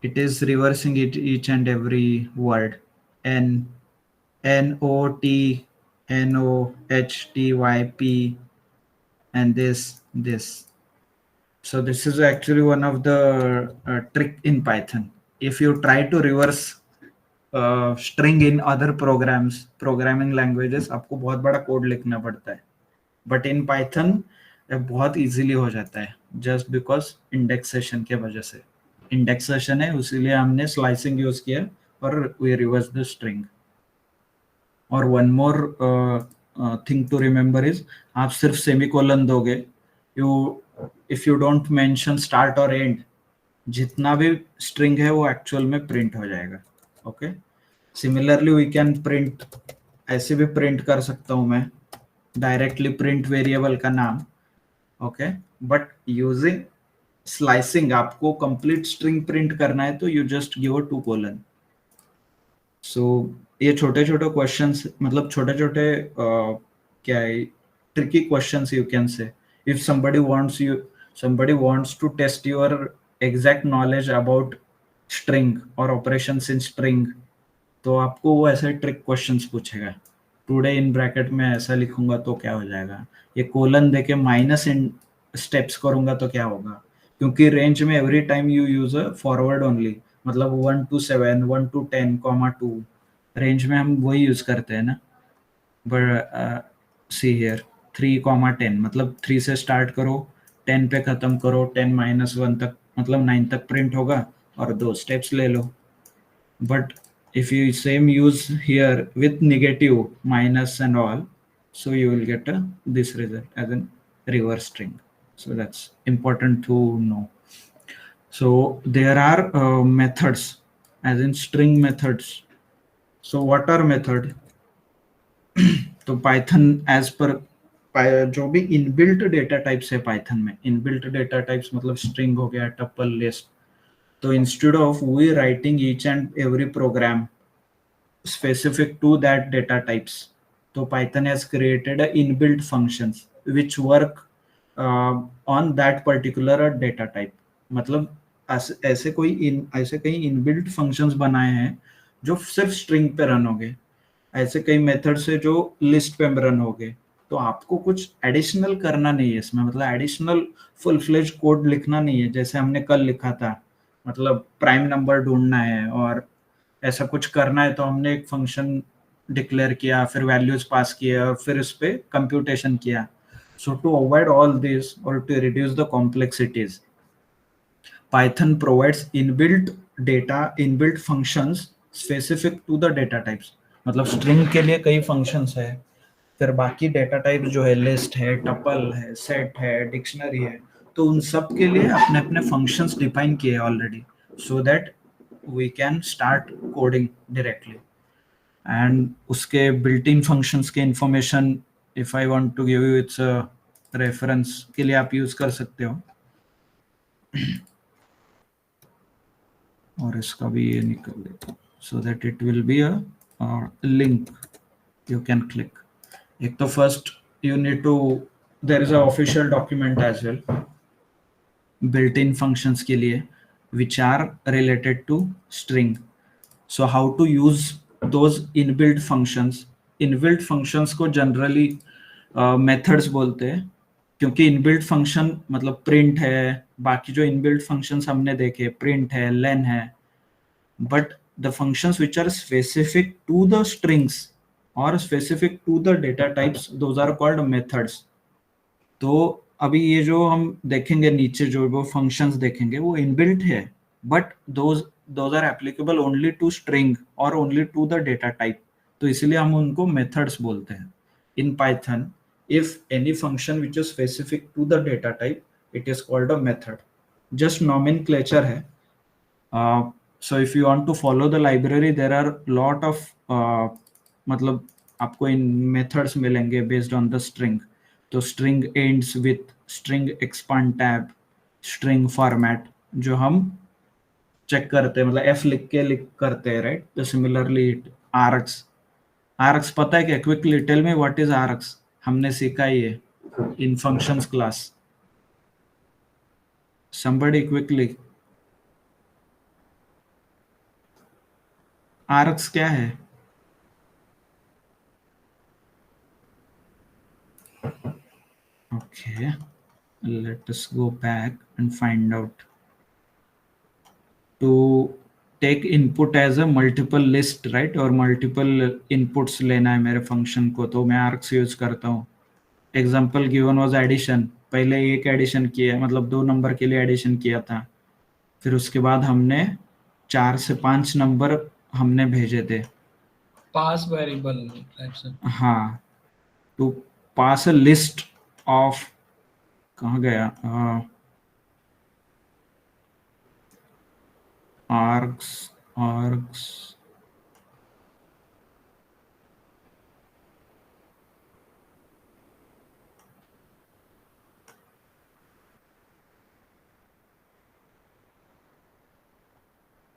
it is reversing it each and every word. NOT, NOHTYP, and this. So this is actually one of the trick in Python. If you try to reverse string in other programming languages, आपको बहुत बड़ा code लिखना पड़ता है, but in Python बहुत easily हो जाता है, जस्ट बिकॉज इंडेक्सेशन के वजह से. इंडेक्सेशन है, उसीलिए हमने स्लाइसिंग यूज किया और वी रिवर्स द स्ट्रिंग. और one more thing to remember is, आप सिर्फ सेमीकोलन दोगे, if you don't mention start और एंड, जितना भी स्ट्रिंग है वो एक्चुअल में प्रिंट हो जाएगा. Okay, similarly we can print, ऐसे भी प्रिंट कर सकता हूं मैं, डायरेक्टली प्रिंट वेरिएबल का नाम. ओके, बट यूजिंग स्लाइसिंग आपको कंप्लीट स्ट्रिंग प्रिंट करना है तो you just give a 2 colon. So ये छोटे छोटे क्वेश्चंस, मतलब छोटे छोटे क्या है, tricky questions you can say. If somebody wants to test your exact knowledge about string or operations in string, तो आपको वो ऐसे ट्रिक क्वेश्चंस पूछेगा. टुडे इन ब्रैकेट में ऐसा लिखूंगा तो क्या हो जाएगा, ये कोलन देके माइनस इन स्टेप्स करूंगा तो क्या होगा, क्योंकि रेंज में every time you use a forward only, मतलब 1 to 7, 1 to 10, 2 रेंज में हम वही यूज करते हैं ना. बट सी हियर 3, 10, मतलब 3 से स्टार्ट करो, 10 पे खत्म करो, 10 -1 तक, मतलब 9 तक प्रिंट होगा और 2 स्टेप्स ले लो. But if you same use here with negative, minus and all, so you will get this result as a reverse string. So that's important to know. So there are methods, as in string methods. So what are method? तो Python as per जो भी inbuilt data types है Python में, inbuilt data types मतलब string हो गया, tuple, list, तो instead of we writing each and every program specific to that data types, so Python has created a inbuilt functions which work on that particular data type. मतलब ऐसे कई inbuilt functions बनाए हैं जो सिर्फ string पे run होंगे, ऐसे कई मेथड्स है जो लिस्ट पे रन होंगे. तो आपको कुछ एडिशनल करना नहीं है इसमें, मतलब एडिशनल फुल फ्लेज कोड लिखना नहीं है, जैसे हमने कल लिखा था, मतलब प्राइम नंबर ढूंढना है और ऐसा कुछ करना है तो हमने एक फंक्शन डिक्लेयर किया, फिर वैल्यूज पास किए और फिर उस पे कंप्यूटेशन किया. So to avoid all this और to reduce the complexities, Python provides inbuilt functions specific to the data types. मतलब स्ट्रिंग के लिए कई फंक्शंस है, फिर बाकी डेटा टाइप जो है, लिस्ट है, टपल है, सेट है, डिक्शनरी है, तो उन सब के लिए अपने अपने फंक्शंस डिफाइन किए already, so that we can start coding directly. And उसके built-in functions के information, if I want to give you its a reference के लिए आप use कर सकते हो. और इसका भी ये निकल देता, so that it will be a link you can click. एक तो first you need to, there is a official document as well built-in functions के लिए, which are related to string. So how to use those inbuilt functions? Inbuilt functions को generally methods बोलते हैं, क्योंकि inbuilt function मतलब print है, बाकी जो inbuilt functions हमने देखे, print है, len है, but the functions which are specific to the strings or specific to the data types, those are called methods. तो अभी ये जो हम देखेंगे नीचे, जो वो फंक्शंस देखेंगे वो इनबिल्ट है, but those are applicable only to string और only to the data type, तो इसलिए हम उनको मेथड्स बोलते हैं. In Python if any function which is specific to the data type, it is called a method. Just nomenclature hai. So if you want to follow the library, there are lot of मतलब आपको इन methods मिलेंगे based on the string. तो string ends with string expand tab, string format, जो हम check करते हैं, मतलब f लिख करते हैं, राइट? तो सिमिलरली args पता है क्या? Quickly tell me what is args. हमने सीखा ये in functions class. somebody quickly. args क्या है? Okay, let us go back and find out. To take input as a multiple list, right? और multiple inputs लेना है मेरे function को, तो मैं args यूज करता हूँ. Example given was addition. पहले एक एडिशन किया, मतलब 2 नंबर के लिए एडिशन किया था, फिर उसके बाद हमने 4 से 5 नंबर हमने भेजे थे. पास वेरिएबल टाइप से. हाँ, to pass a list of, कहाँ गया, args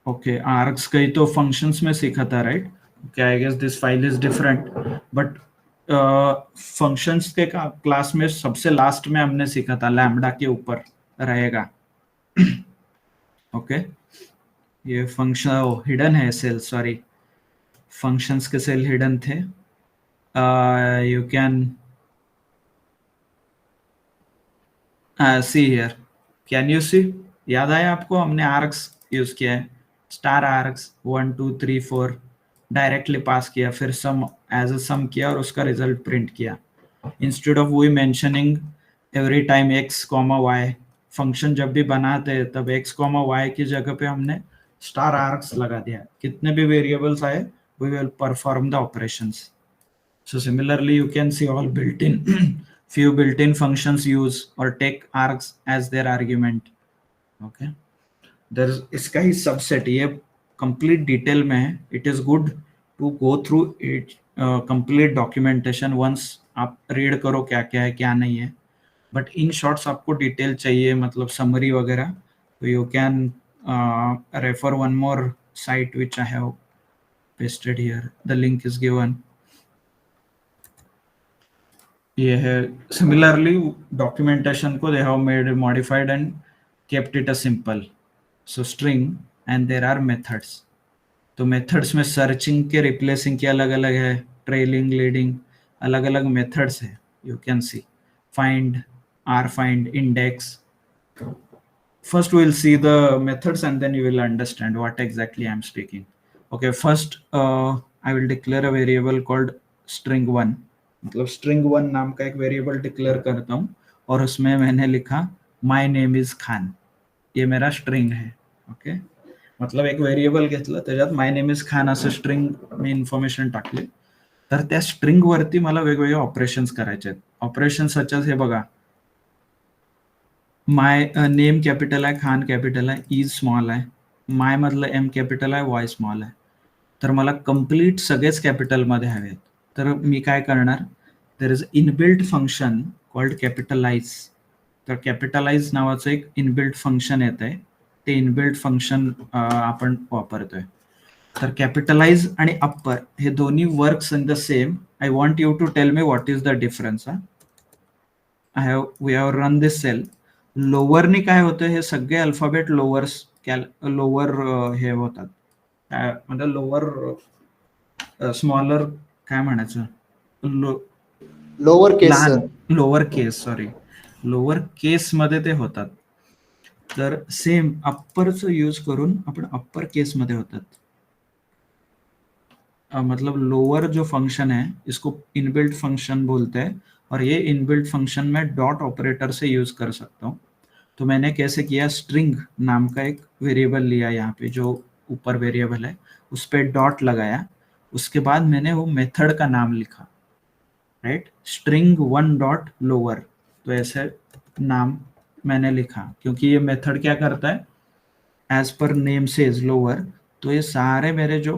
ओके. args कई तो फंक्शंस में सीखा था, right? Okay, I guess this file is different, but functions के क्लास में सबसे लास्ट में हमने सीखा था लैम्बडा के ऊपर रहेगा. ओके, ये फंक्शन हिडन है सेल, सॉरी, फंक्शंस के सेल हिडन थे. You can see here. Can you see? याद आया आपको? हमने args यूज किया है, स्टार args 1 2 3 4 डायरेक्टली पास किया, फिर सम एज अ सम किया और उसका रिजल्ट प्रिंट किया. Instead of we mentioning every time x, y, function जब भी बनाते हैं तब x, y की जगह पे हमने स्टार args लगा दिया. कितने भी वेरिएबल्स आए, we will perform the operations. So similarly, you can see all built-in few built-in functions use or take args as their argument. Okay, there's इसका ही subset, ये complete detail में है. It is good to go through it complete documentation once आप read करो क्या क्या है क्या नहीं है. But in shorts आपको detail चाहिए, मतलब summary वगैरह, तो you can refer one more site which I have pasted here. The link is given. ये है सिमिलरली डॉक्यूमेंटेशन को they have made modified and kept it a simple. So string and there are methods. तो methods में searching के replacing के अलग अलग है, ट्रेलिंग, लीडिंग, अलग अलग मेथड्स है. You can see find, R find, index. First we'll see the methods and then you will understand what exactly I'm speaking. Okay, first I will declare a variable called string1. मतलब string1 नाम का एक variable declare करता हूँ और उसमें मैंने लिखा my name is Khan. ये मेरा स्ट्रिंग है. ओके, मतलब एक वेरिएबल घेतलं, त्याच्यात my name is Khan असं स्ट्रिंग मी इन्फॉर्मेशन टाकली. तर त्या स्ट्रिंग वरती मला वेगवेगळे ऑपरेशन्स करायचे आहेत. ऑपरेशन सच हे बघा, माय नेम कॅपिटल आहे, खान कॅपिटल आहे, इज स्मॉल आहे, माय मधलं एम कॅपिटल आहे, वाय स्मॉल आहे. तर मला कंप्लीट सगळेच कॅपिटलमध्ये हवेत. तर मी काय करणार, there is inbuilt function called capitalise. तर कॅपिटलाइज नावाचं एक इनबिल्ट फंक्शन येत आहे, ते इनबिल्ट फंक्शन आपण वापरतोय. तर कॅपिटलाइज आणि अप्पर हे दोन्ही works in the same. I want you to tell me what is the difference. We have run this cell. लोअरनी काय होतं, हे सगळे अल्फाबेट लोअर्स लोअर हे होतात, म्हणजे लोअर स्मॉलर काय म्हणायचं, lower case sir, lower case, sorry, lower case मध्ये ते होतात. तर सेम अप्परचं यूज करून आपण अप्पर केस मध्ये होतात. मतलब लोअर जो फंक्शन है इसको इनबिल्ट फंक्शन बोलते हैं और ये इनबिल्ट फंक्शन में डॉट ऑपरेटर से यूज कर सकता हूँ. तो मैंने कैसे किया, स्ट्रिंग नाम का एक वेरिएबल लिया, यहाँ पे जो ऊपर वेरिएबल है उस पर डॉट लगाया, उसके बाद मैंने वो मेथड का नाम लिखा. Right, string one dot lower, तो ऐसे नाम मैंने लिखा क्योंकि ये मेथड क्या करता है, as per name says lower, तो ये सारे मेरे जो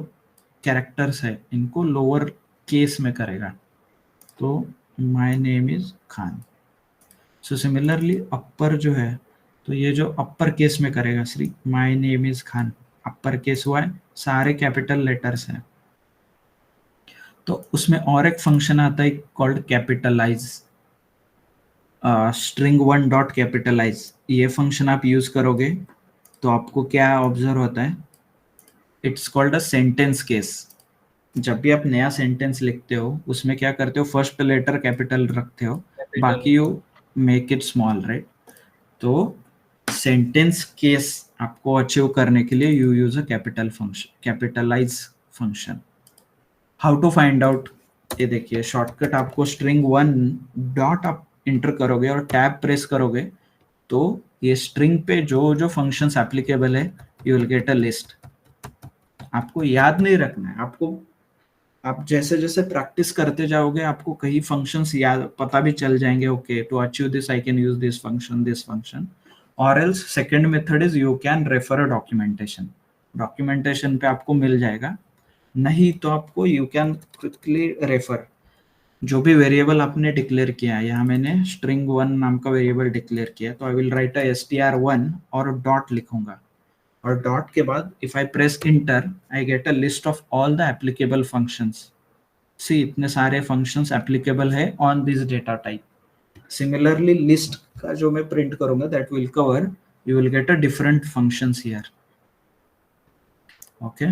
कैरेक्टर्स है इनको लोअर केस में करेगा, तो my name is Khan. So similarly upper जो है, तो ये जो अपर केस में करेगा, Shri my name is Khan, upper case हुआ है, सारे कैपिटल लेटर्स हैं। तो उसमें और एक फंक्शन आता है called capitalize, string one dot capitalize. ये फंक्शन आप यूज करोगे तो आपको क्या ऑब्जर्व होता है, it's called a sentence case. जब भी आप नया सेंटेंस लिखते हो उसमें क्या करते हो, फर्स्ट लेटर कैपिटल रखते हो, बाकी you make it small, right. तो सेंटेंस केस आपको अचीव करने के लिए you use a capital function, capitalize function. How to find out, ये देखिए शॉर्टकट, आपको स्ट्रिंग वन डॉट आप इंटर करोगे और टैब प्रेस करोगे तो ये स्ट्रिंग पे जो जो फंक्शंस एप्लीकेबल है you will get a list. आपको याद नहीं रखना है, आपको आप जैसे जैसे प्रैक्टिस करते जाओगे आपको कई फंक्शंस याद पता भी चल जाएंगे, okay to achieve this I can use this function. और else second method is you can refer a documentation, documentation पे आपको मिल जाएगा, नहीं तो आपको यू कैन क्विकली रेफर जो भी वेरिएबल आपने डिक्लेयर किया है। यहाँ मैंने स्ट्रिंग वन नाम का वेरिएबल डिक्लेयर किया, तो I will write a str1 और डॉट लिखूंगा, और डॉट के बाद if I press enter I get a list of all the applicable functions. See इतने सारे फंक्शंस एप्लीकेबल है on this data type. Similarly list का जो मैं प्रिंट करूंगा that will cover, you will get a different functions here, okay.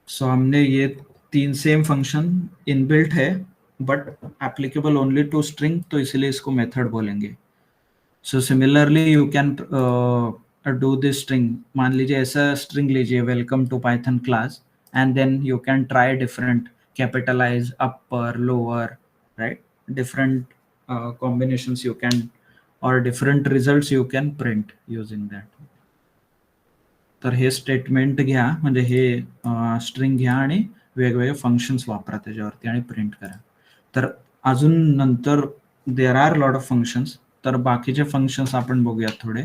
So हमने ये तीन सेम फंक्शन इनबिल्ट है but applicable only to string, तो इसलिए इसको मेथड बोलेंगे। So similarly you can do this string, मान लीजिए ऐसा स्ट्रिंग लीजिए welcome to Python class, and then you can try different capitalize, upper, lower, right, different combinations you can, और different results you can print using that. तर हे statement घ्या, म्हणजे हे string घ्या आणि वेगवेगळे फंक्शन्स वापरा त्याच्यावरती आणि प्रिंट करा। तर अजून नंतर there are lot of functions, तर बाकीचे फंक्शन्स आपण बघूया थोडे।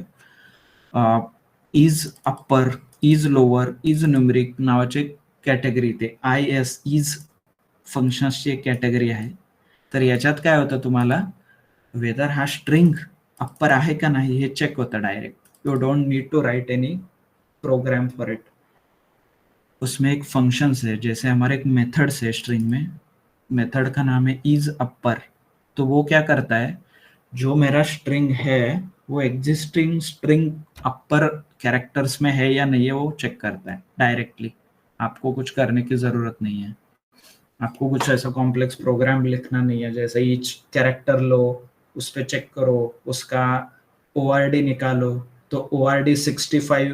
Is upper, is lower, is numeric नावाचे कॅटेगरी, ते आय एस इज फंक्शन्सची एक कॅटेगरी आहे। तर याच्यात काय होतं, तुम्हाला वेदर हा स्ट्रिंग अप्पर आहे का नाही हे चेक होतं direct, you don't need to write any program for it. उसमें एक फंक्शंस है, जैसे हमारे एक मेथड्स है स्ट्रिंग में, मेथड का नाम है इज अपर। तो वो क्या करता है, जो मेरा स्ट्रिंग है वो एग्जिस्टिंग स्ट्रिंग अपर कैरेक्टर्स में है या नहीं है वो चेक करता है डायरेक्टली, आपको कुछ करने की जरूरत नहीं है, आपको कुछ ऐसा कॉम्प्लेक्स प्रोग्राम लिखना नहीं है, जैसे ईच कैरेक्टर लो उस पर चेक करो, उसका ORD निकालो, तो ORD 65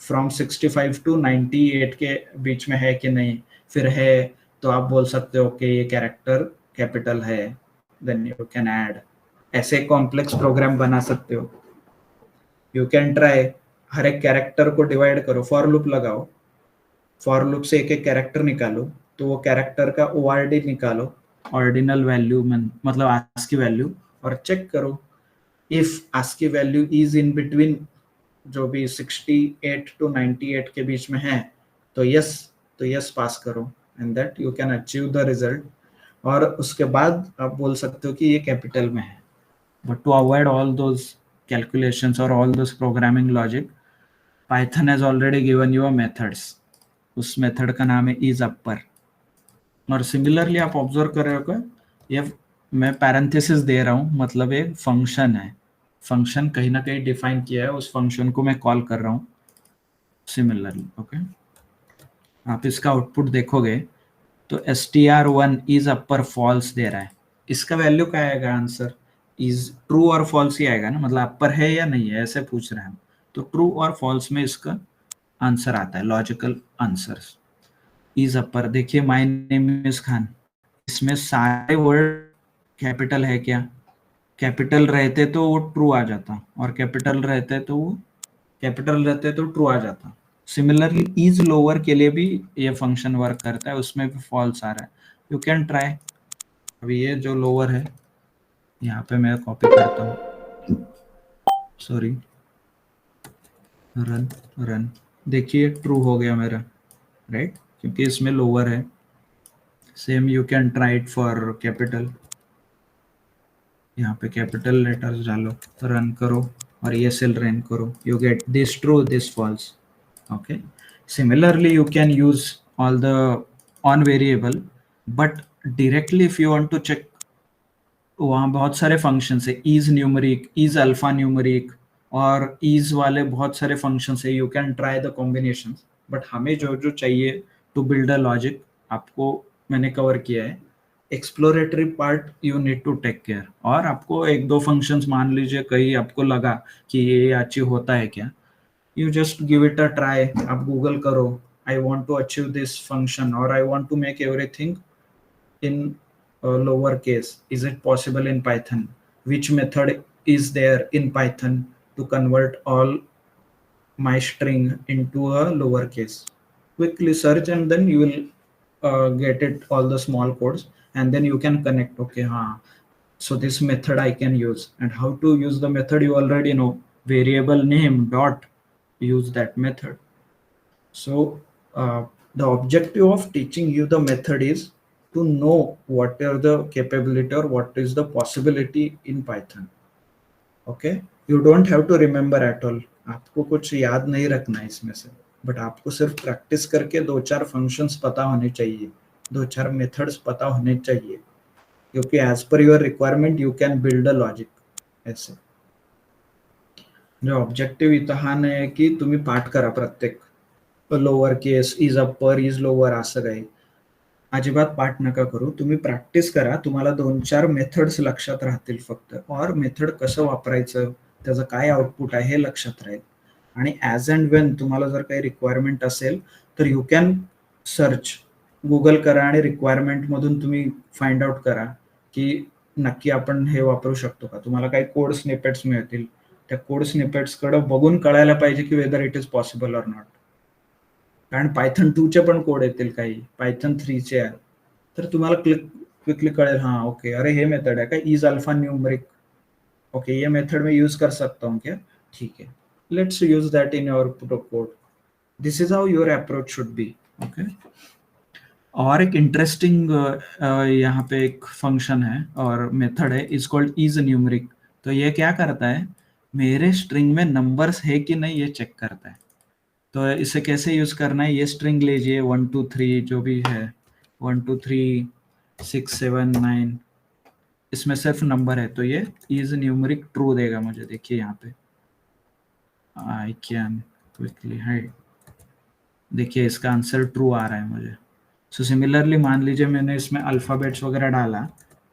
फ्रॉम 65 टू 98 के बीच में है कि नहीं, फिर है तो आप बोल सकते हो कि ये कैरेक्टर कैपिटल है, देन यू कैन ऐड, ऐसे कॉम्प्लेक्स प्रोग्राम बना सकते हो। यू कैन ट्राई, हर एक कैरेक्टर को डिवाइड करो, फॉर लूप लगाओ, फॉर लूप से एक एक कैरेक्टर निकालो, तो वो कैरेक्टर का ORD निकालो, ऑर्डिनल वैल्यू मतलब आस्की वैल्यू, और चेक करो if ASCII value is in between जो भी 68 टू 98 के बीच में है तो यस पास करो, and that you can achieve the result. और उसके बाद आप बोल सकते हो कि ये कैपिटल में है। But to avoid all those calculations और all those programming logic, Python has already given you a methods, उस मेथड का नाम है इज अपर। और सिमिलरली आप ऑब्जर्व कर रहे हो कि ये मैं पैरेंथेसिस दे रहा हूँ, मतलब एक फंक्शन है, फंक्शन कहीं ना कहीं डिफाइन किया है, उस फंक्शन को मैं कॉल कर रहा हूँ सिमिलरली, ओके। आप इसका आउटपुट देखोगे तो str1 इज अपर फॉल्स दे रहा है, इसका वैल्यू क्या आएगा, आंसर इज ट्रू और फॉल्स ही आएगा ना, मतलब अपर है या नहीं है ऐसे पूछ रहे हैं, तो ट्रू और फॉल्स में इसका आंसर आता है, लॉजिकल आंसर्स। इज अपर, देखिए माय नेम इज खान, इसमें सारे वर्ड कैपिटल है क्या, कैपिटल रहते तो वो ट्रू आ जाता, और कैपिटल रहते तो ट्रू आ जाता। सिमिलरली इज लोअर के लिए भी ये फंक्शन वर्क करता है, उसमें भी फॉल्स आ रहा है, यू कैन ट्राई। अभी ये जो लोअर है यहाँ पे मैं कॉपी करता हूँ, सॉरी, रन रन, देखिए ट्रू हो गया मेरा, राइट, क्योंकि इसमें लोअर है। Same you can try it for capital, यहाँ पे कैपिटल लेटर्स डालो, रन करो और ये सेल रन करो, you get this true, this false. Okay, similarly you can use all the on variable, but directly if you want to check, वहाँ बहुत सारे फंक्शंस है, is numeric, is alpha numeric और is वाले बहुत सारे functions है, you can try the combination. But हमें जो जो चाहिए टू बिल्ड अ लॉजिक, आपको मैंने कवर किया है। Exploratory part you need to take care, और आपको एक दो फंक्शंस मान लीजिए कहीं आपको लगा कि ये अचीव होता है क्या, you just give it a try. आप गूगल करो, I want to achieve this function और I want to make everything in lower case, is it possible in Python, which method is there in Python to convert all my string into a lower case. Quickly search and then you will get it all the small codes, and then you can connect, okay, so this method I can use, and how to use the method you already know, variable name dot, use that method. So the objective of teaching you the method is to know what are the capability or what is the possibility in Python. Okay, you don't have to remember at all, आपको कुछ याद नहीं रखना है इसमें से, but आपको सिर्फ प्रैक्टिस करके दो चार फंक्शंस पता होने चाहिए, दो चार मेथड्स पता होने चाहिए, क्योंकि as per your requirement you can build a logic. ऐसे जो ऑब्जेक्टिव्ह इथं हा नाही की तुम्ही पाठ करा प्रत्येक lower case, is upper, is lower, असं काही अजिबात पाठ नका करू, तुम्ही प्रॅक्टिस करा, तुम्हाला दोन चार मेथड्स लक्षात राहतील फक्त, और मेथड कसं वापरायचं, त्याचं काय आउटपुट आहे हे लक्षात राहील, आणि ॲज अँड वेन तुम्हाला जर काही रिक्वायरमेंट असेल तर यू कॅन सर्च, गुगल करा आणि रिक्वायरमेंट मधून तुम्ही फाइंड आउट करा की नक्की आपण हे वापरू शकतो का, तुम्हाला काही कोड स्निपेट्स मिळतील, त्या कोड स्निपेट्सकडे बघून कळायला पाहिजे की whether it is possible or not, कारण पायथन 2 चे पण कोड येतील काही, पायथन 3 चे आहे, तर तुम्हाला क्विकली कळेल, हाँ ओके, अरे ये मेथड है क्या, इज अल्फा न्यूमरिक, ओके ये मेथड में यूज कर सकता हूँ क्या, ठीक है, let's use that in your code, this is how your approach should be. Okay, और एक इंटरेस्टिंग यहाँ पे एक फंक्शन है और मेथड है, इज कॉल्ड इज न्यूमरिक। तो ये क्या करता है, मेरे स्ट्रिंग में नंबर्स है कि नहीं ये चेक करता है। तो इसे कैसे यूज करना है, ये स्ट्रिंग लीजिए 1 2 3 जो भी है, 1 2 3 6 7 9, इसमें सिर्फ नंबर है, तो ये इज न्यूमरिक ट्रू देगा मुझे। देखिए यहाँ पे आई कैन क्विकली हाइड, देखिए इसका आंसर ट्रू आ रहा है मुझे। सो सिमिलरली मान लीजिए मैंने इसमें अल्फाबेट्स वगैरह डाला,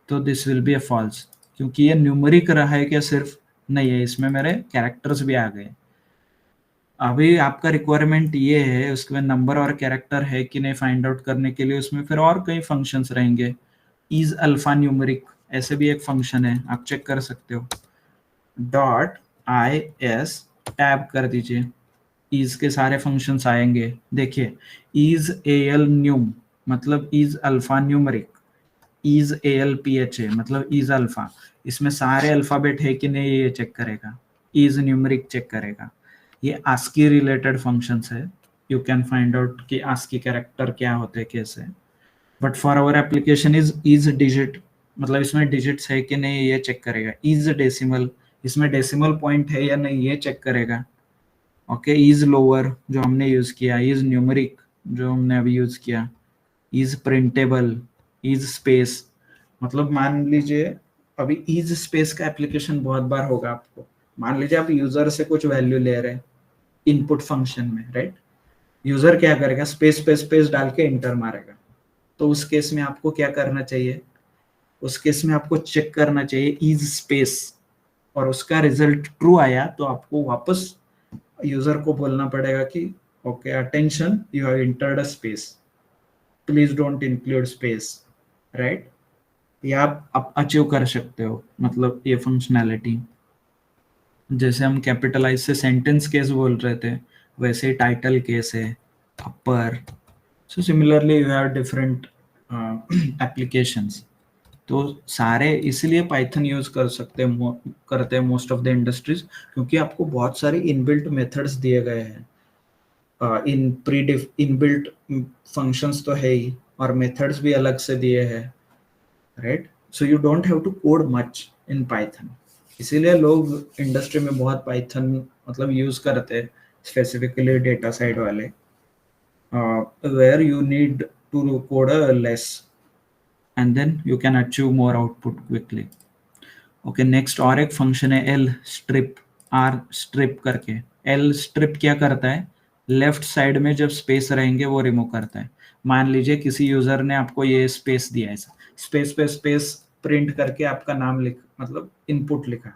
तो this will be a false, क्योंकि ये न्यूमरिक रहा है क्या, सिर्फ नहीं है, इसमें मेरे कैरेक्टर्स भी आ गए। अभी आपका रिक्वायरमेंट ये है, उसके बाद नंबर और कैरेक्टर है कि नहीं फाइंड आउट करने के लिए उसमें फिर और कई फंक्शंस रहेंगे, इज अल्फा न्यूमरिक ऐसे भी एक फंक्शन है, आप चेक कर सकते हो, डॉट आई एस टैब कर दीजिए, इज के सारे फंक्शंस आएंगे। देखिए इज ए एल न्यूम मतलब is alpha numeric, is A L P H A मतलब इज अल्फा, इसमें सारे अल्फाबेट है कि नहीं ये चेक करेगा, इज न्यूमरिक चेक करेगा। ये आस्की रिलेटेड फंक्शंस है, यू कैन फाइंड आउट कि आस्की कैरेक्टर क्या होते हैं कैसे, but for our application is digit मतलब इसमें डिजिट्स है कि नहीं ये चेक करेगा, इज डेसिमल इसमें डेसिमल पॉइंट है या नहीं ये चेक करेगा। ओके, इज लोअर जो हमने यूज किया, इज न्यूमरिक जो हमने अभी यूज किया, इज प्रिंटेबल, इज स्पेस, मतलब मान लीजिए अभी इज स्पेस का एप्लीकेशन बहुत बार होगा आपको, मान लीजिए आप यूजर से कुछ वैल्यू ले रहे हैं इनपुट फंक्शन में, राइट, यूजर क्या करेगा, स्पेस स्पेस स्पेस डाल के इंटर मारेगा, तो उस केस में आपको क्या करना चाहिए, उस केस में आपको चेक करना चाहिए इज स्पेस, और उसका रिजल्ट ट्रू आया तो आपको वापस यूजर को बोलना पड़ेगा कि okay attention you have entered a space, please don't include space, right, ये आप अचीव कर सकते हो, मतलब ये फंक्शनैलिटी। जैसे हम कैपिटलाइज से सेंटेंस केस बोल रहे थे, वैसे टाइटल केस है, upper. So similarly you have different applications. तो सारे इसलिए पाइथन यूज करते हैं मोस्ट ऑफ द इंडस्ट्रीज, क्योंकि आपको बहुत सारे इनबिल्ट मेथड्स दिए गए हैं। इनबिल्ट फंक्शंस तो है ही, और मेथड्स भी अलग से दिए हैं, right? So you don't have to code much in Python. इसीलिए लोग इंडस्ट्री में बहुत पाइथन मतलब यूज करते हैं, स्पेसिफिकली डेटा साइड वाले, where you need to code less and then you can achieve more output quickly. Okay, next और एक फंक्शन है एल स्ट्रिप, आर स्ट्रिप करके। एल स्ट्रिप क्या करता है, लेफ्ट साइड में जब स्पेस रहेंगे वो रिमूव करता है। मान लीजिए किसी यूजर ने आपको ये स्पेस दिया है, स्पेस पे स्पेस प्रिंट करके आपका नाम लिख मतलब इनपुट लिखा,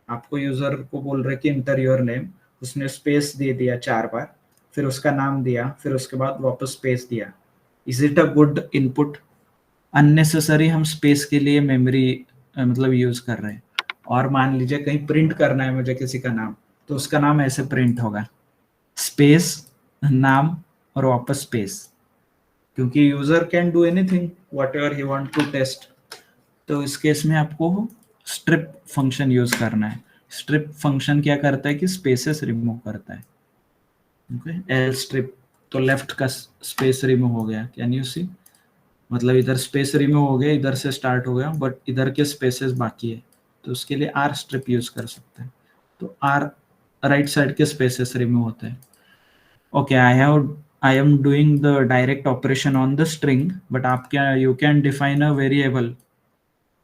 आपको यूजर को बोल रहे कि इंटर योर नेम, उसने स्पेस दे दिया 4 बार, फिर उसका नाम दिया, फिर उसके बाद वापस स्पेस दिया। Is it a good input? Unnecessary हम स्पेस के लिए मेमोरी मतलब यूज कर रहे हैं। और मान लीजिए कहीं प्रिंट करना है मुझे किसी का नाम, तो उसका नाम ऐसे प्रिंट होगा, स्पेस नाम और वापस स्पेस, क्योंकि user can do anything whatever he want to test. तो इस केस में आपको स्ट्रिप फंक्शन यूज करना है। स्ट्रिप फंक्शन क्या करता है कि स्पेसेस रिमूव करता है। ओके, एल स्ट्रिप, तो लेफ्ट का स्पेस रिमूव हो गया, कैन यू सी? मतलब इधर स्पेस रिमूव हो गया, इधर से स्टार्ट हो गया, बट इधर के स्पेसेस बाकी है, तो उसके लिए आर स्ट्रिप यूज कर सकते हैं। तो आर राइट साइड के स्पेसेस रिमूव होते हैं। Okay, I am doing the direct operation on the string, but आप क्या, you can define a variable,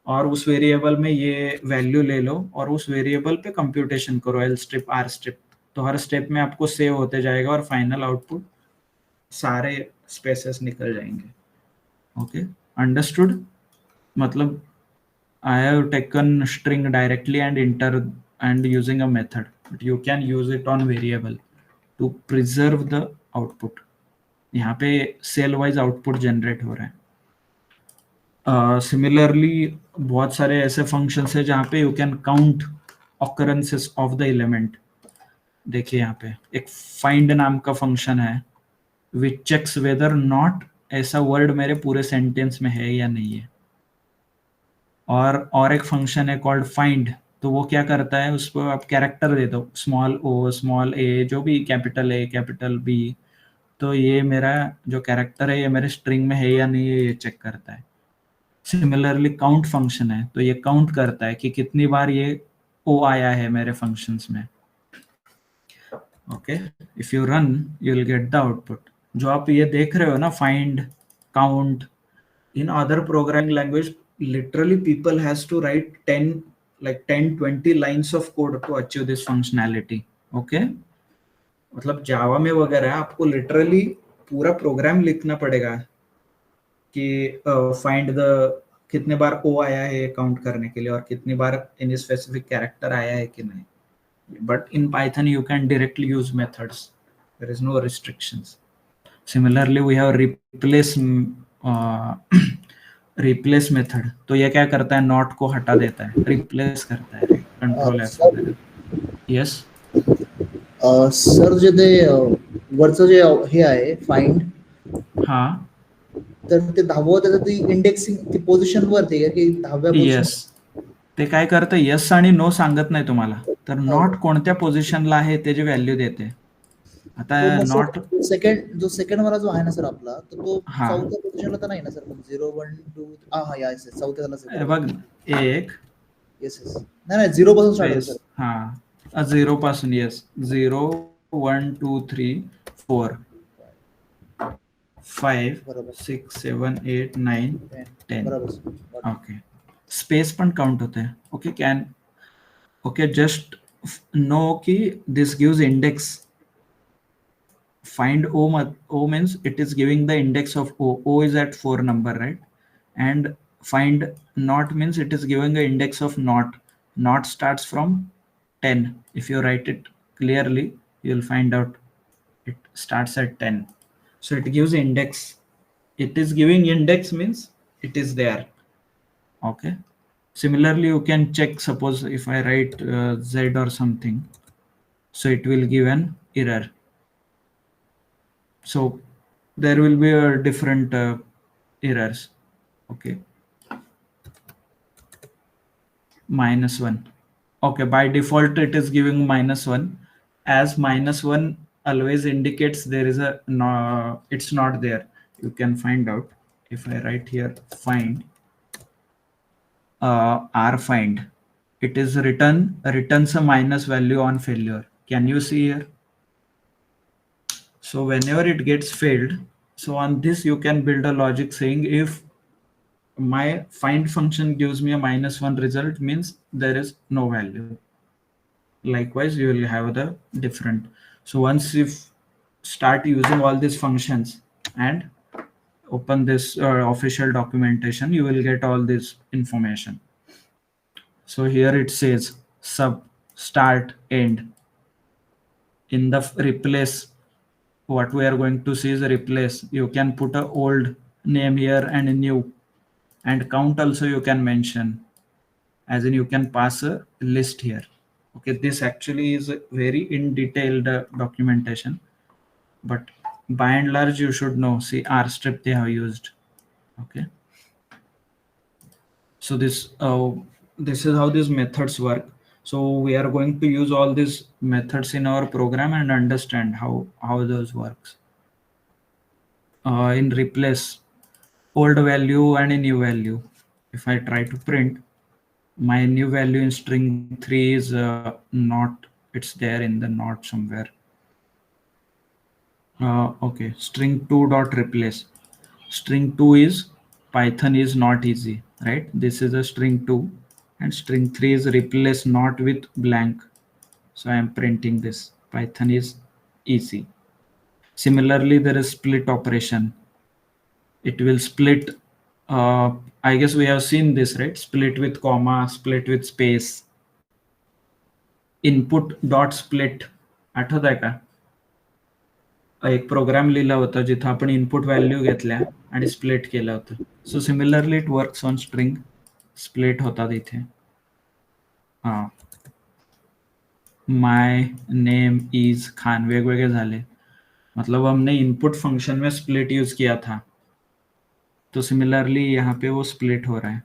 और उस वेरिएबल में ये वैल्यू ले लो और उस वेरिएबल पे कंप्यूटेशन करो, एल स्ट्रिप आर स्ट्रिप। तो हर स्टेप में आपको सेव होते जाएगा और फाइनल आउटपुट सारे स्पेसेस निकल जाएंगे। Okay, understood? मतलब I have taken string directly and enter and using a method, but you can use it on variable to preserve the output. यहाँ पे सेल वाइज आउटपुट जनरेट हो रहा है। Similarly बहुत सारे ऐसे फंक्शंस है जहाँ पे you can count occurrences of the element. देखिए यहाँ पे एक फाइंड नाम का फंक्शन है विच चेक्स वेदर नॉट ऐसा वर्ड मेरे पूरे सेंटेंस में है या नहीं है। और एक फंक्शन है कॉल्ड फाइंड, तो वो क्या करता है, उसको आप कैरेक्टर दे दो, स्मॉल ओ स्मॉल ए, जो भी, कैपिटल ए कैपिटल बी, तो ये मेरा जो कैरेक्टर है ये मेरे स्ट्रिंग में है या नहीं है, ये चेक करता है। सिमिलरली काउंट फंक्शन है, तो ये काउंट करता है कि कितनी बार ये ओ आया है मेरे फंक्शंस में। Okay, if you run you will get the output. जो आप ये देख रहे हो ना, find, count, in other programming language literally people has to write 10-20 lines of code to achieve this functionality. Okay, मतलब जावा में वगैरह आपको लिटरली पूरा प्रोग्राम लिखना पड़ेगा कि फाइंड द कितने बार ओ आया है काउंट करने के लिए और कितनी बार इन स्पेसिफिक कैरेक्टर आया है कि नहीं। But in Python you can directly use methods, there is no restrictions. Similarly we have replace method, तो ये क्या करता है, नॉट को हटा देता है, रिप्लेस करता है, कंट्रोल एफ वगैरह। यस सर, जे ते वरचं जे हे आहे फाइंड, हाँ तर ते 10वं त्याचं ती इंडेक्सिंग ती पोझिशन वरती आहे की 10व्या येस, ते काय करतं, यस आणि नो सांगत नाही तुम्हाला, तर हो. नॉट कोणत्या पोझिशनला आहे त्याची व्हॅल्यू देते। आता तो मग नॉट, जो सेकंड वाला जो आहे ना सर आपला, तर तो हा 4थ्या पोझिशनला तर नाही ना सर? 0 1 2 हा यस 4थ्याला हे बघ, एक येस येस नाही नाही 0 पासून स्टार्ट होतो स्पेस, सर. हा 0 पासून, येस 0 1 2 3 4 5 बरोबर 6 7 8 9 10। बरोबर सर. ओके, स्पेस पण काउंट होते हैं। Okay, can, okay, just know कि this gives index. Find o means it is giving the index of o is at 4 number, right? And find not means it is giving the index of not starts from 10. If you write it clearly you'll find out it starts at 10, so it gives index. It is giving index means it is there. Okay, similarly you can check, suppose if I write z or something, so it will give an error. So there will be a different errors. Okay, -1. Okay, by default it is giving -1, as -1 always indicates there is a no, it's not there. You can find out if I write here find rfind, it is returns a minus value on failure. Can you see here? So whenever it gets failed, so on this you can build a logic saying if my find function gives me a -1 result, means there is no value. Likewise you will have the different. So once you start using all these functions and open this official documentation, you will get all this information. So here it says sub start end. In the replace, what we are going to see is replace. You can put a old name here and a new, and count also you can mention, as in you can pass a list here. Okay, this actually is a very in detailed documentation, but by and large you should know. See rstrip they have used. Okay, so this is how these methods work. So we are going to use all these methods in our program and understand how those works. In replace, old value and a new value. If I try to print, my new value in string 3 is not, it's there in the not somewhere. Okay, string 2 dot replace. String 2 is Python is not easy, right? This is a string 2, and string 3 is replace not with blank. So I am printing this Python is easy. Similarly, there is split operation. It will split. I guess we have seen this, right? Split with comma, split with space. Input dot split. आठवत आहे का? एक programme लिहिला होता जिथे आपण input value घेतल्या आणि स्प्लिट केलं होतं. So similarly it works on string. Split होतात इथे. माय नेम इज खान वेगवेगळे झाले, मतलब हमने इनपुट फंक्शन में स्प्लिट यूज किया था, तो सिमिलरली यहाँ पे वो स्प्लिट हो रहा है.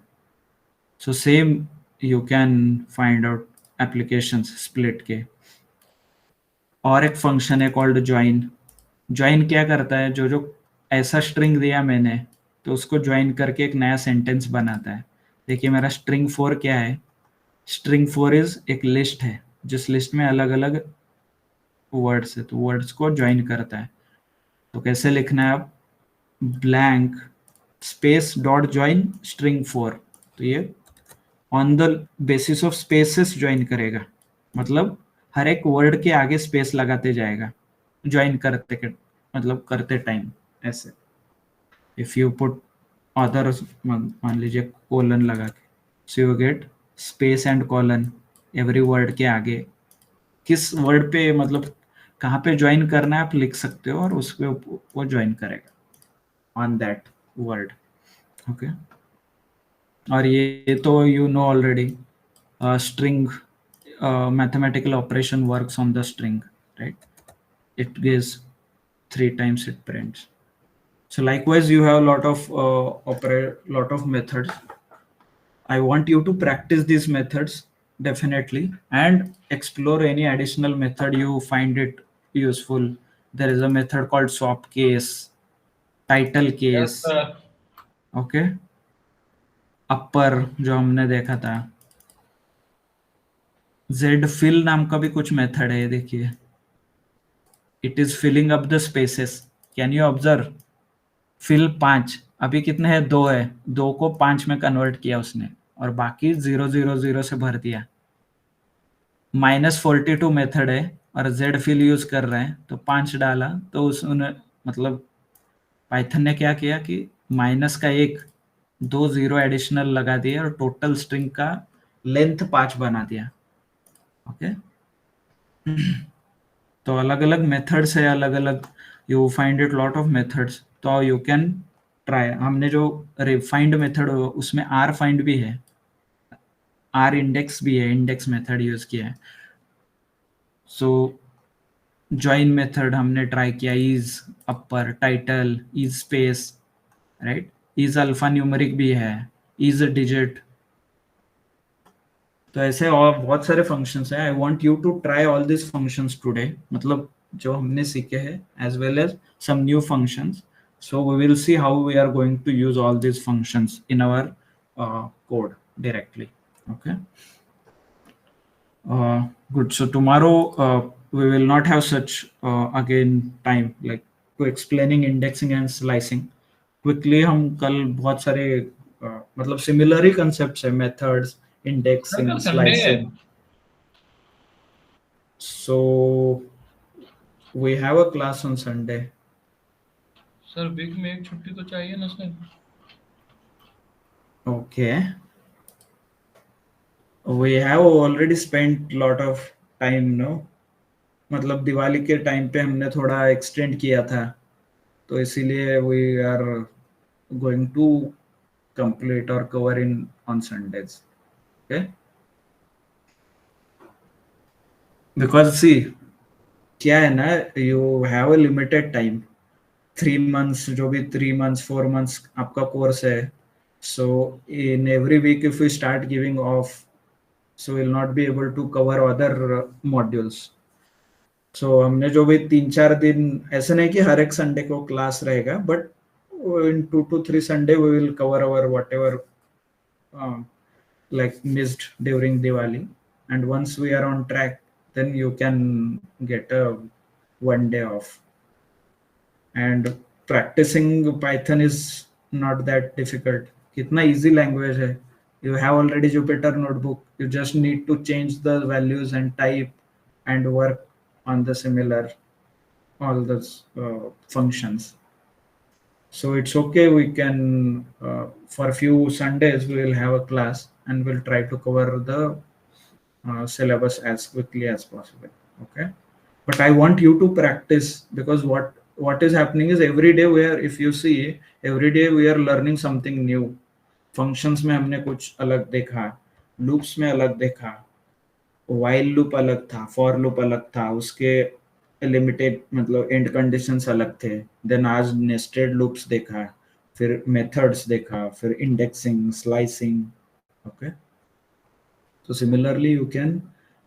So same you can find out applications split के. और एक फंक्शन है कॉल्ड ज्वाइन. ज्वाइन क्या करता है, जो ऐसा स्ट्रिंग दिया मैंने तो उसको ज्वाइन करके एक नया सेंटेंस बनाता है. देखिए मेरा स्ट्रिंग 4 क्या है. स्ट्रिंग 4 इज एक लिस्ट है जिस लिस्ट में अलग अलग वर्ड्स है, तो वर्ड्स को ज्वाइन करता है. तो कैसे लिखना है, आप blank space dot join string 4. तो ये on the basis of spaces join करेगा, मतलब हर एक वर्ड के आगे स्पेस लगाते जाएगा ज्वाइन करते के, मतलब करते टाइम ऐसे. इफ यू पुट अदर, मान लीजिए कोलन लगा के, so you get space and colon every word के आगे. किस वर्ड पे, मतलब कहाँ पे ज्वाइन करना है आप लिख सकते हो, और उस पे वो ज्वाइन करेगा ऑन दैट वर्ड. ओके, और ये तो you know already, string mathematical operation works on the string, right? It gives 3 times it prints. So likewise you have a lot of methods. I want you to practice these methods definitely, and explore any additional method you find it useful. There is a method called swap case, title case. Yes, okay, upper जो हमने देखा था. Z fill नाम का भी कुछ method है, देखिए. It is filling up the spaces. Can you observe, fill 5, अभी कितने हैं, 2 है, 2 को 5 में कन्वर्ट किया उसने, और बाकी 0 0 0 से भर दिया. -42 मेथड है और Z fill यूज कर रहे हैं, तो 5 डाला तो उसने, मतलब पाइथन ने क्या किया कि माइनस का 1 2 0 एडिशनल लगा दिया और टोटल स्ट्रिंग का लेंथ 5 बना दिया. ओके, तो अलग अलग मेथड्स है, अलग अलग, you find it lot of methods. तो यू कैन ट्राई. हमने जो रिफाइंड मेथड उसमें आर फाइंड भी है, आर इंडेक्स भी है, इंडेक्स मेथड यूज किया है. सो ज्वाइन मेथड हमने ट्राई किया, is upper, title, is space, right. Is alpha numeric भी है, इज डिजिट। तो ऐसे और बहुत सारे फंक्शंस हैं। I want you to try all this functions today, मतलब जो हमने सीखे हैं, as well as some new functions. So we will see how we are going to use all this functions in our code directly. Okay. Good. So tomorrow we will not have such again time like to explaining indexing and slicing. Quickly हम कल बहुत सारे मतलब similar ही concepts है, methods, sir indexing, कल Sunday है। slicing. So we have a class on Sunday. Sir week में एक छुट्टी तो चाहिए ना सर। Okay. We have already spent lot of time, no? मतलब दिवाली के टाइम पे हमने थोड़ा एक्सटेंड किया था, तो इसीलिए we are going to complete और cover in on Sundays. Okay, because see क्या है ना, you have a limited time, 3 months, जो भी 3 months 4 months आपका कोर्स है। So in every week if you start giving off, so we'll not be able to cover other modules. So हमने जो भी 3-4 दिन, ऐसे नहीं कि हर एक संडे को क्लास रहेगा, but in 2 to 3 Sunday we will cover our whatever like missed during Diwali, and once we are on track, then you can get a 1 day off. And practicing Python is not that difficult. कितना easy language है. You have already Jupyter notebook. You just need to change the values and type and work on the similar all those functions. So it's okay. We can for a few Sundays we will have a class and we'll try to cover the syllabus as quickly as possible. Okay, but I want you to practice, because what is happening is every day we are, if you see, every day we are learning something new. Functions में हमने कुछ अलग देखा, loops में अलग देखा, while loop अलग था, फॉर लूप अलग था, उसके लिमिटेड मतलब एंड कंडीशंस अलग थे। देन आज नेस्टेड लूप्स देखा, फिर मेथड्स देखा, फिर indexing, slicing. Okay, so similarly you can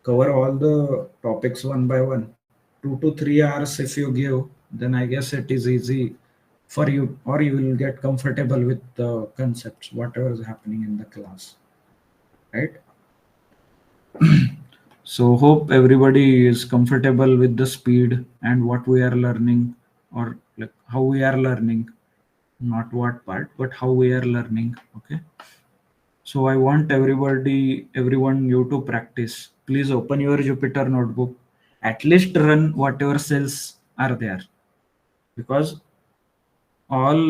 cover all the topics one by one. 2 to 3 hours if you give, then I guess it is easy for you, or you will get comfortable with the concepts whatever is happening in the class, right? So hope everybody is comfortable with the speed and what we are learning, or like how we are learning, not what part but how we are learning. Okay, so I want everyone you to practice. Please open your Jupyter notebook, at least run whatever cells are there, because all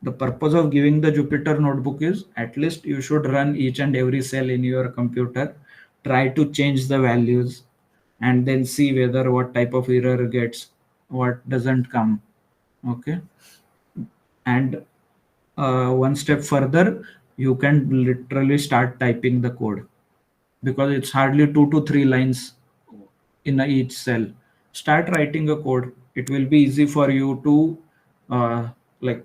the purpose of giving the Jupyter notebook is at least you should run each and every cell in your computer, try to change the values, and then see whether what type of error gets, what doesn't come. Okay, and one step further, you can literally start typing the code, because it's hardly 2 to 3 lines in each cell. Start writing a code. It will be easy for you to like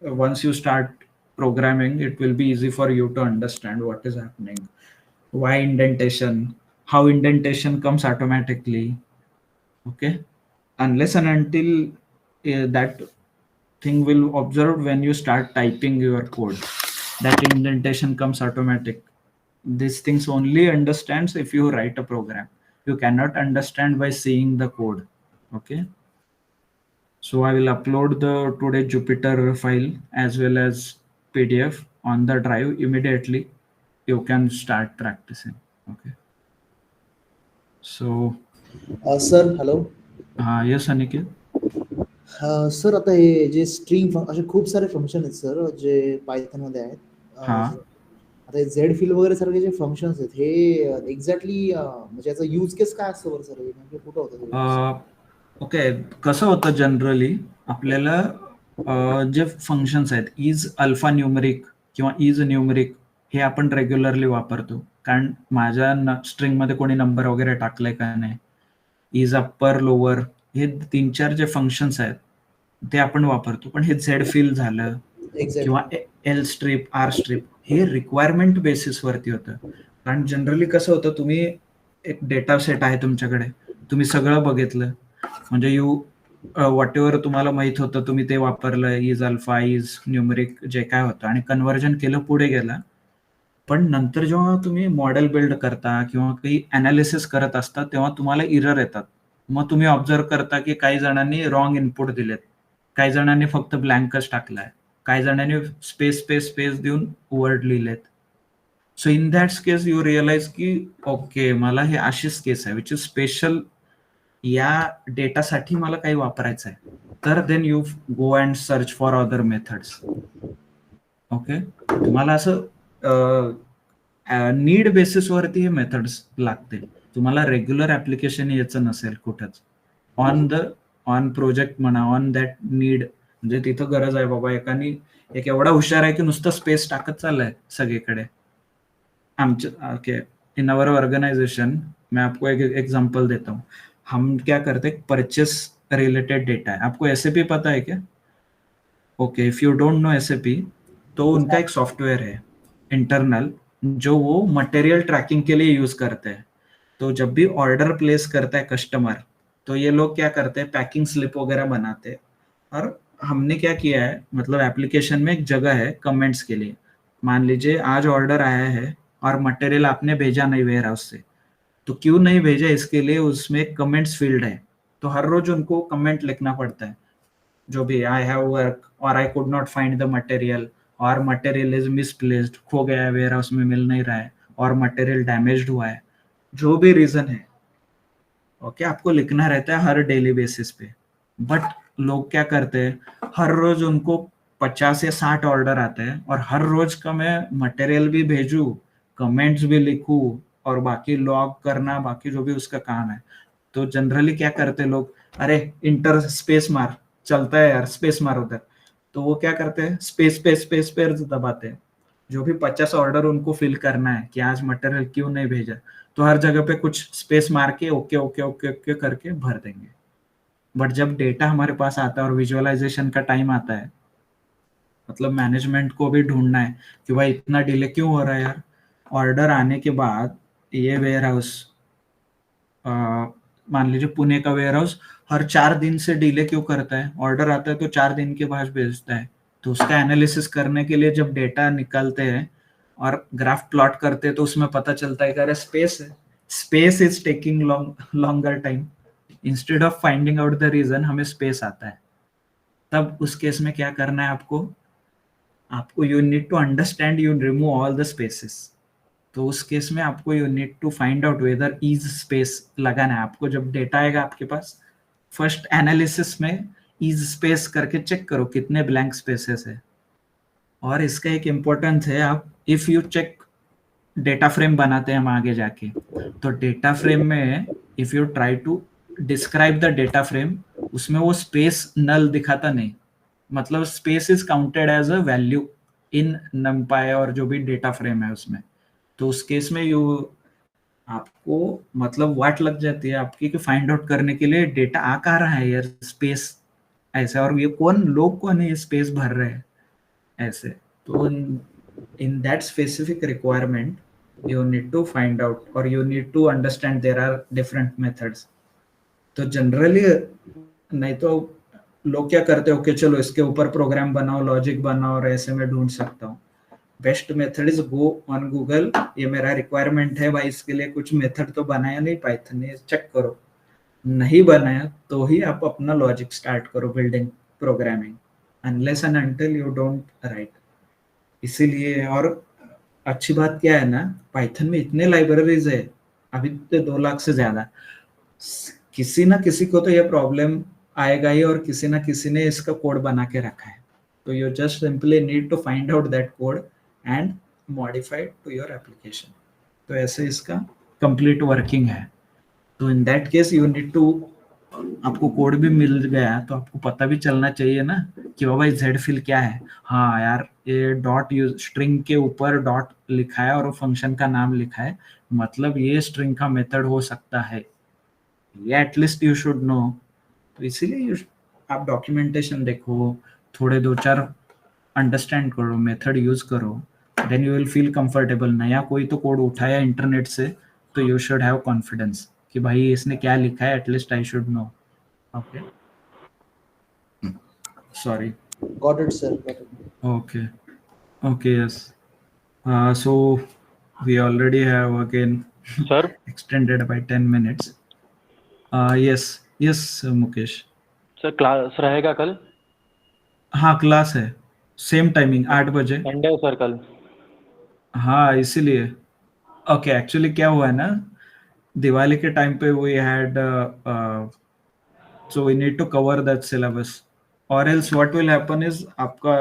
once you start programming, it will be easy for you to understand what is happening, why indentation, how indentation comes automatically. Okay, unless and until that thing will observe when you start typing your code, that indentation comes automatic. These things only understands if you write a program. You cannot understand by seeing the code. Okay, so I will upload the today Jupyter file as well as PDF on the drive immediately. You can start practicing. Okay, so sir hello. yes Aniket. Sir आता हे जे string असे खूप सारे function आहेत sir जे Python मध्ये आहेत. हा. आता Z fill वगैरे सारखे जे फंक्शन्स आहेत हे एक्झॅक्टली म्हणजे याचा यूज केस काय असतं बरं सर, म्हणजे कुठं होतं? ओके, कसं होतं जनरली आपल्याला जे फंक्शन्स आहेत, इज अल्फा न्यूमरिक किंवा इज न्यूमरिक, हे आपण रेग्युलरली वापरतो, कारण माझ्या स्ट्रिंगमध्ये कोणी नंबर वगैरे टाकलाय का नाही, इज अप्पर लोअर, हे 3-4 जे फंक्शन्स आहेत ते आपण वापरतो. पण हे झेड फिल झालं किंवा exactly. L strip, R strip हे रिक्वायरमेंट बेसिसवरती होतं. कारण जनरली कसं होतं, तुम्ही एक डेटा सेट आहे तुमच्याकडे, तुम्ही सगळं बघितलं, म्हणजे व्हॉट एव्हर तुम्हाला माहित होतं तुम्ही ते वापरलं, इज अल्फा, इज न्यूमरिक जे काय होतं आणि कन्व्हर्जन केलं, पुढे गेला. पण नंतर जेव्हा तुम्ही मॉडेल बिल्ड करता किंवा काही अनालिसिस करत असता तेव्हा तुम्हाला इरर येतात. मग तुम्ही ऑब्झर्व करता की काही जणांनी रॉंग इनपुट दिलेत, काही जणांनी फक्त ब्लँकच टाकलाय, काही जणांनी स्पेस स्पेस स्पेस देऊन वर्ड लिहिलेत. So in that case you realise की ओके, मला हे अशीच केस आहे विच इज स्पेशल, या डेटासाठी मला काही वापरायचं आहे. तर then you go and search for other methods. Okay, तुम्हाला असं नीड बेसिसवरती हे मेथड्स लागतील. तुम्हाला रेग्युलर ऍप्लिकेशन याचं नसेल कुठंच. ऑन प्रोजेक्ट म्हणा, ऑन दॅट नीड, म्हणजे तिथं गरज आहे बाबा, एक एवढा हुशार आहे की नुसतं स्पेस टाकत चाललाय सगळीकडे. ओके, इन आवर ऑर्गेनाइजेशन मैं आपको एक एग्जांपल देता हूँ. हम क्या करते हैं, परचेस रिलेटेड डेटा है. आपको एसएपी पता है क्या? Okay, if you don't know SAP, तो उनका एक सॉफ्टवेयर है इंटरनल जो वो मटेरियल ट्रैकिंग के लिए यूज करते हैं. तो जब भी ऑर्डर प्लेस करता है कस्टमर, तो ये लोग क्या करते हैं, पैकिंग स्लिप वगैरह बनाते हैं. और हमने क्या किया है, मतलब एप्लीकेशन में एक जगह है कमेंट्स के लिए. मान लीजिए आज ऑर्डर आया है और मटेरियल आपने भेजा नहीं वेयर हाउस से, तो क्यों नहीं भेजा इसके लिए उसमें एक कमेंट्स फील्ड है. तो हर रोज उनको कमेंट लिखना पड़ता है, जो भी आई हैव वर्क और I could not find the material और मटेरियल इज मिसप्लेस्ड, खो गया है वेयर हाउस में, मिल नहीं रहा है, और मटेरियल डैमेज्ड हुआ है, जो भी रीजन है. ओके, आपको लिखना रहता है हर डेली बेसिस पे. बट लोग क्या करते हैं, हर रोज उनको 50 या 60 ऑर्डर आते हैं और हर रोज का मैं मटेरियल भी भेजू, कमेंट्स भी लिखूं और बाकी लॉग करना, बाकी जो भी उसका काम है. तो जनरली क्या करते हैं लोग, अरे इंटर स्पेस मार, चलता है यार, स्पेस मार उधर. तो वो क्या करते हैं, स्पेस स्पेस स्पेस स्पेस दबाते हैं. जो भी 50 ऑर्डर उनको फिल करना है कि आज मटेरियल क्यों नहीं भेजा, तो हर जगह पे कुछ स्पेस मार के ओके ओके ओके ओके करके भर देंगे. बट जब डेटा हमारे पास आता है और विजुअलाइजेशन का टाइम आता है, मतलब मैनेजमेंट को भी ढूंढना है कि भाई इतना डिले क्यों हो रहा है यार. ऑर्डर आने के बाद ये वेयर हाउस, मान लीजिए पुणे का वेयर हाउस हर 4 दिन से डिले क्यों करता है, ऑर्डर आता है तो 4 दिन के बाद भेजता है. तो उसका एनालिसिस करने के लिए जब डेटा निकालते हैं और ग्राफ प्लॉट करते हैं, तो उसमें पता चलता है कि अरे स्पेस है, space is taking longer time. Instead of finding out the reason, हमें स्पेस आता है. तब उस केस में क्या करना है आपको you need to understand, you remove all the spaces. तो उस केस में आपको you need to find out whether is space लगाना है. आपको जब डेटा आएगा आपके पास, फर्स्ट एनालिसिस में इज स्पेस करके चेक करो कितने ब्लैंक स्पेसेस है. और इसका एक इम्पोर्टेंस है, आप if you check, data frame बनाते हैं हम आगे जाके, तो डेटा फ्रेम में if you try to describe the data frame, उसमें वो स्पेस नल दिखाता नहीं. मतलब space is counted as a value in NumPy और जो भी डेटा फ्रेम है उसमें. तो उस केस में आपको मतलब वाट लग जाती है आपकी कि फाइंड आउट करने के लिए डेटा आ कहाँ रहा है यार, स्पेस ऐसे, और ये लोग कौन है ये स्पेस भर रहे हैं ऐसे. तो in that specific requirement you need to find out or you need to understand there are different methods. तो जनरली नहीं तो लोग क्या करते हो कि चलो इसके ऊपर प्रोग्राम बनाओ, लॉजिक बनाओ और ऐसे में ढूंढ सकता हूँ. Best method is go on Google, ये मेरा रिक्वायरमेंट है भाई, इसके लिए कुछ मेथड तो बनाया नहीं पाइथन ने, चेक करो. नहीं बनाया तो ही आप अपना लॉजिक स्टार्ट करो building programming, unless and until you don't write. इसीलिए, और अच्छी बात क्या है ना, पाइथन में इतने लाइब्रेरीज है अभी तो 2 लाख से ज्यादा. किसी ना किसी को तो ये प्रॉब्लम आएगा ही और किसी ना किसी ने इसका कोड बना के रखा है. तो you just simply need to find out that code and modify to your application. तो ऐसे इसका कंप्लीट वर्किंग है. तो in that case you need to, आपको कोड भी मिल गया तो आपको पता भी चलना चाहिए ना कि बाबा जेड फिल क्या है. हाँ यार, ये डॉट यूज स्ट्रिंग के ऊपर डॉट लिखा है और फंक्शन का नाम लिखा है, मतलब ये स्ट्रिंग का मेथड हो सकता है, ये एटलीस्ट यू शुड नो. तो इसीलिए आप डॉक्यूमेंटेशन देखो, थोड़े 2-4 अंडरस्टैंड करो, मेथड यूज करो, then you will feel comfortable. नया कोई तो कोड उठाया इंटरनेट से, तो यू शुड हैव कॉन्फिडेंस कि भाई इसने क्या लिखा है, at least I should know. Okay, sorry. Got it, sir. Got it. Okay. Okay, yes. So we already have again sir extended by 10 minutes. Yes, yes, Mukesh. Sir class रहेगा कल? हाँ, class है, सेम टाइमिंग 8 बजे। Sunday है sir कल। हाँ, इसीलिए। Okay, actually क्या हुआ है ना, दिवाली के टाइम पे we had, so we need to cover that syllabus, और else what will happen is आपका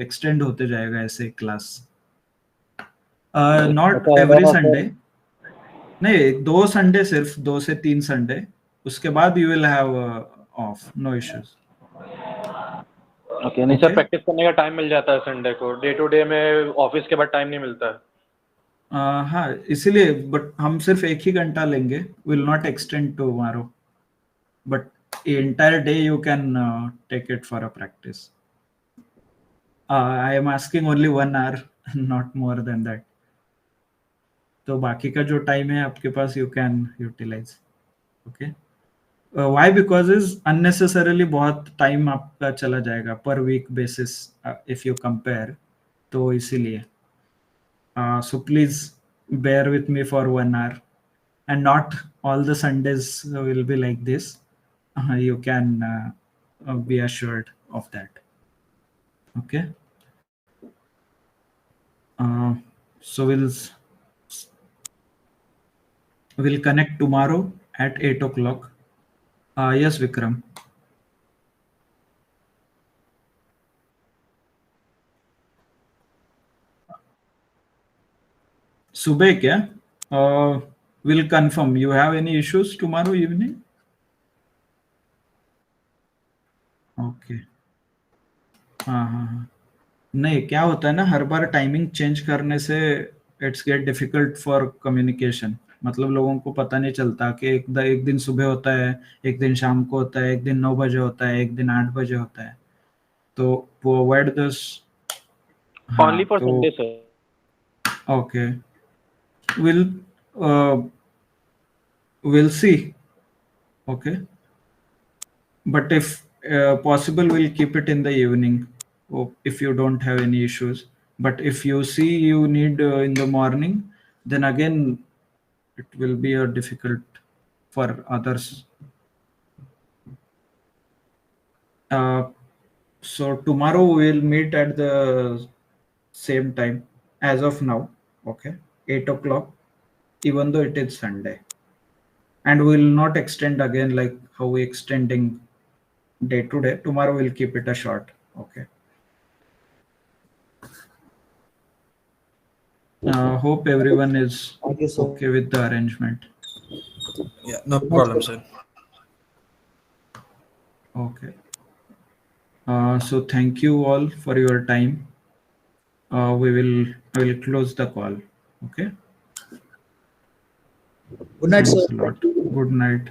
एक्सटेंड होते जाएगा ऐसे क्लास। नॉट एवरी संडे, नहीं, 2 संडे, सिर्फ 2 से 3 संडे, उसके बाद you will have off, no issues. Okay, नहीं सर Okay. प्रैक्टिस करने का टाइम मिल जाता है संडे को, डे टू डे में ऑफिस के बाद टाइम नहीं मिलता है। हाँ, इसीलिए, बट हम सिर्फ 1 ही घंटा लेंगे, will not extend tomorrow, but entire day you can take it for a practice. I am asking only 1 hour, not more than that. तो बाकी का जो टाइम है आपके पास, you can utilise. Okay, why? Because is unnecessarily बहुत time आपका चला जाएगा per week basis, if you compare, तो इसीलिए so please bear with me for 1 hour, and not all the Sundays will be like this. You can be assured of that. Okay. So we'll connect tomorrow at 8 o'clock. Yes, Vikram. सुबह क्या? We'll confirm. You have any issues tomorrow evening? Okay. हाँ, नहीं, क्या होता है ना, हर बार timing change करने से it's get difficult for communication. मतलब लोगों को पता नहीं चलता कि एक दिन सुबह होता है, एक दिन शाम को होता है, एक दिन 9 बजे होता है, एक दिन 8 बजे होता है, तो वो avoid this. Only for Sunday sir. Okay, we'll see. Okay, but if possible, we'll keep it in the evening, if you don't have any issues. But if you see you need in the morning, then again it will be difficult for others. So tomorrow we'll meet at the same time as of now. Okay, 8 o'clock, even though it is Sunday, and we'll not extend again like how we extending day to day. Tomorrow we'll keep it a short. Okay. Hope everyone is Thank you, sir. okay with the arrangement. Yeah, no problem, sir. Okay. So thank you all for your time. I will close the call. Okay. Good night, Thanks sir. a lot. Good night.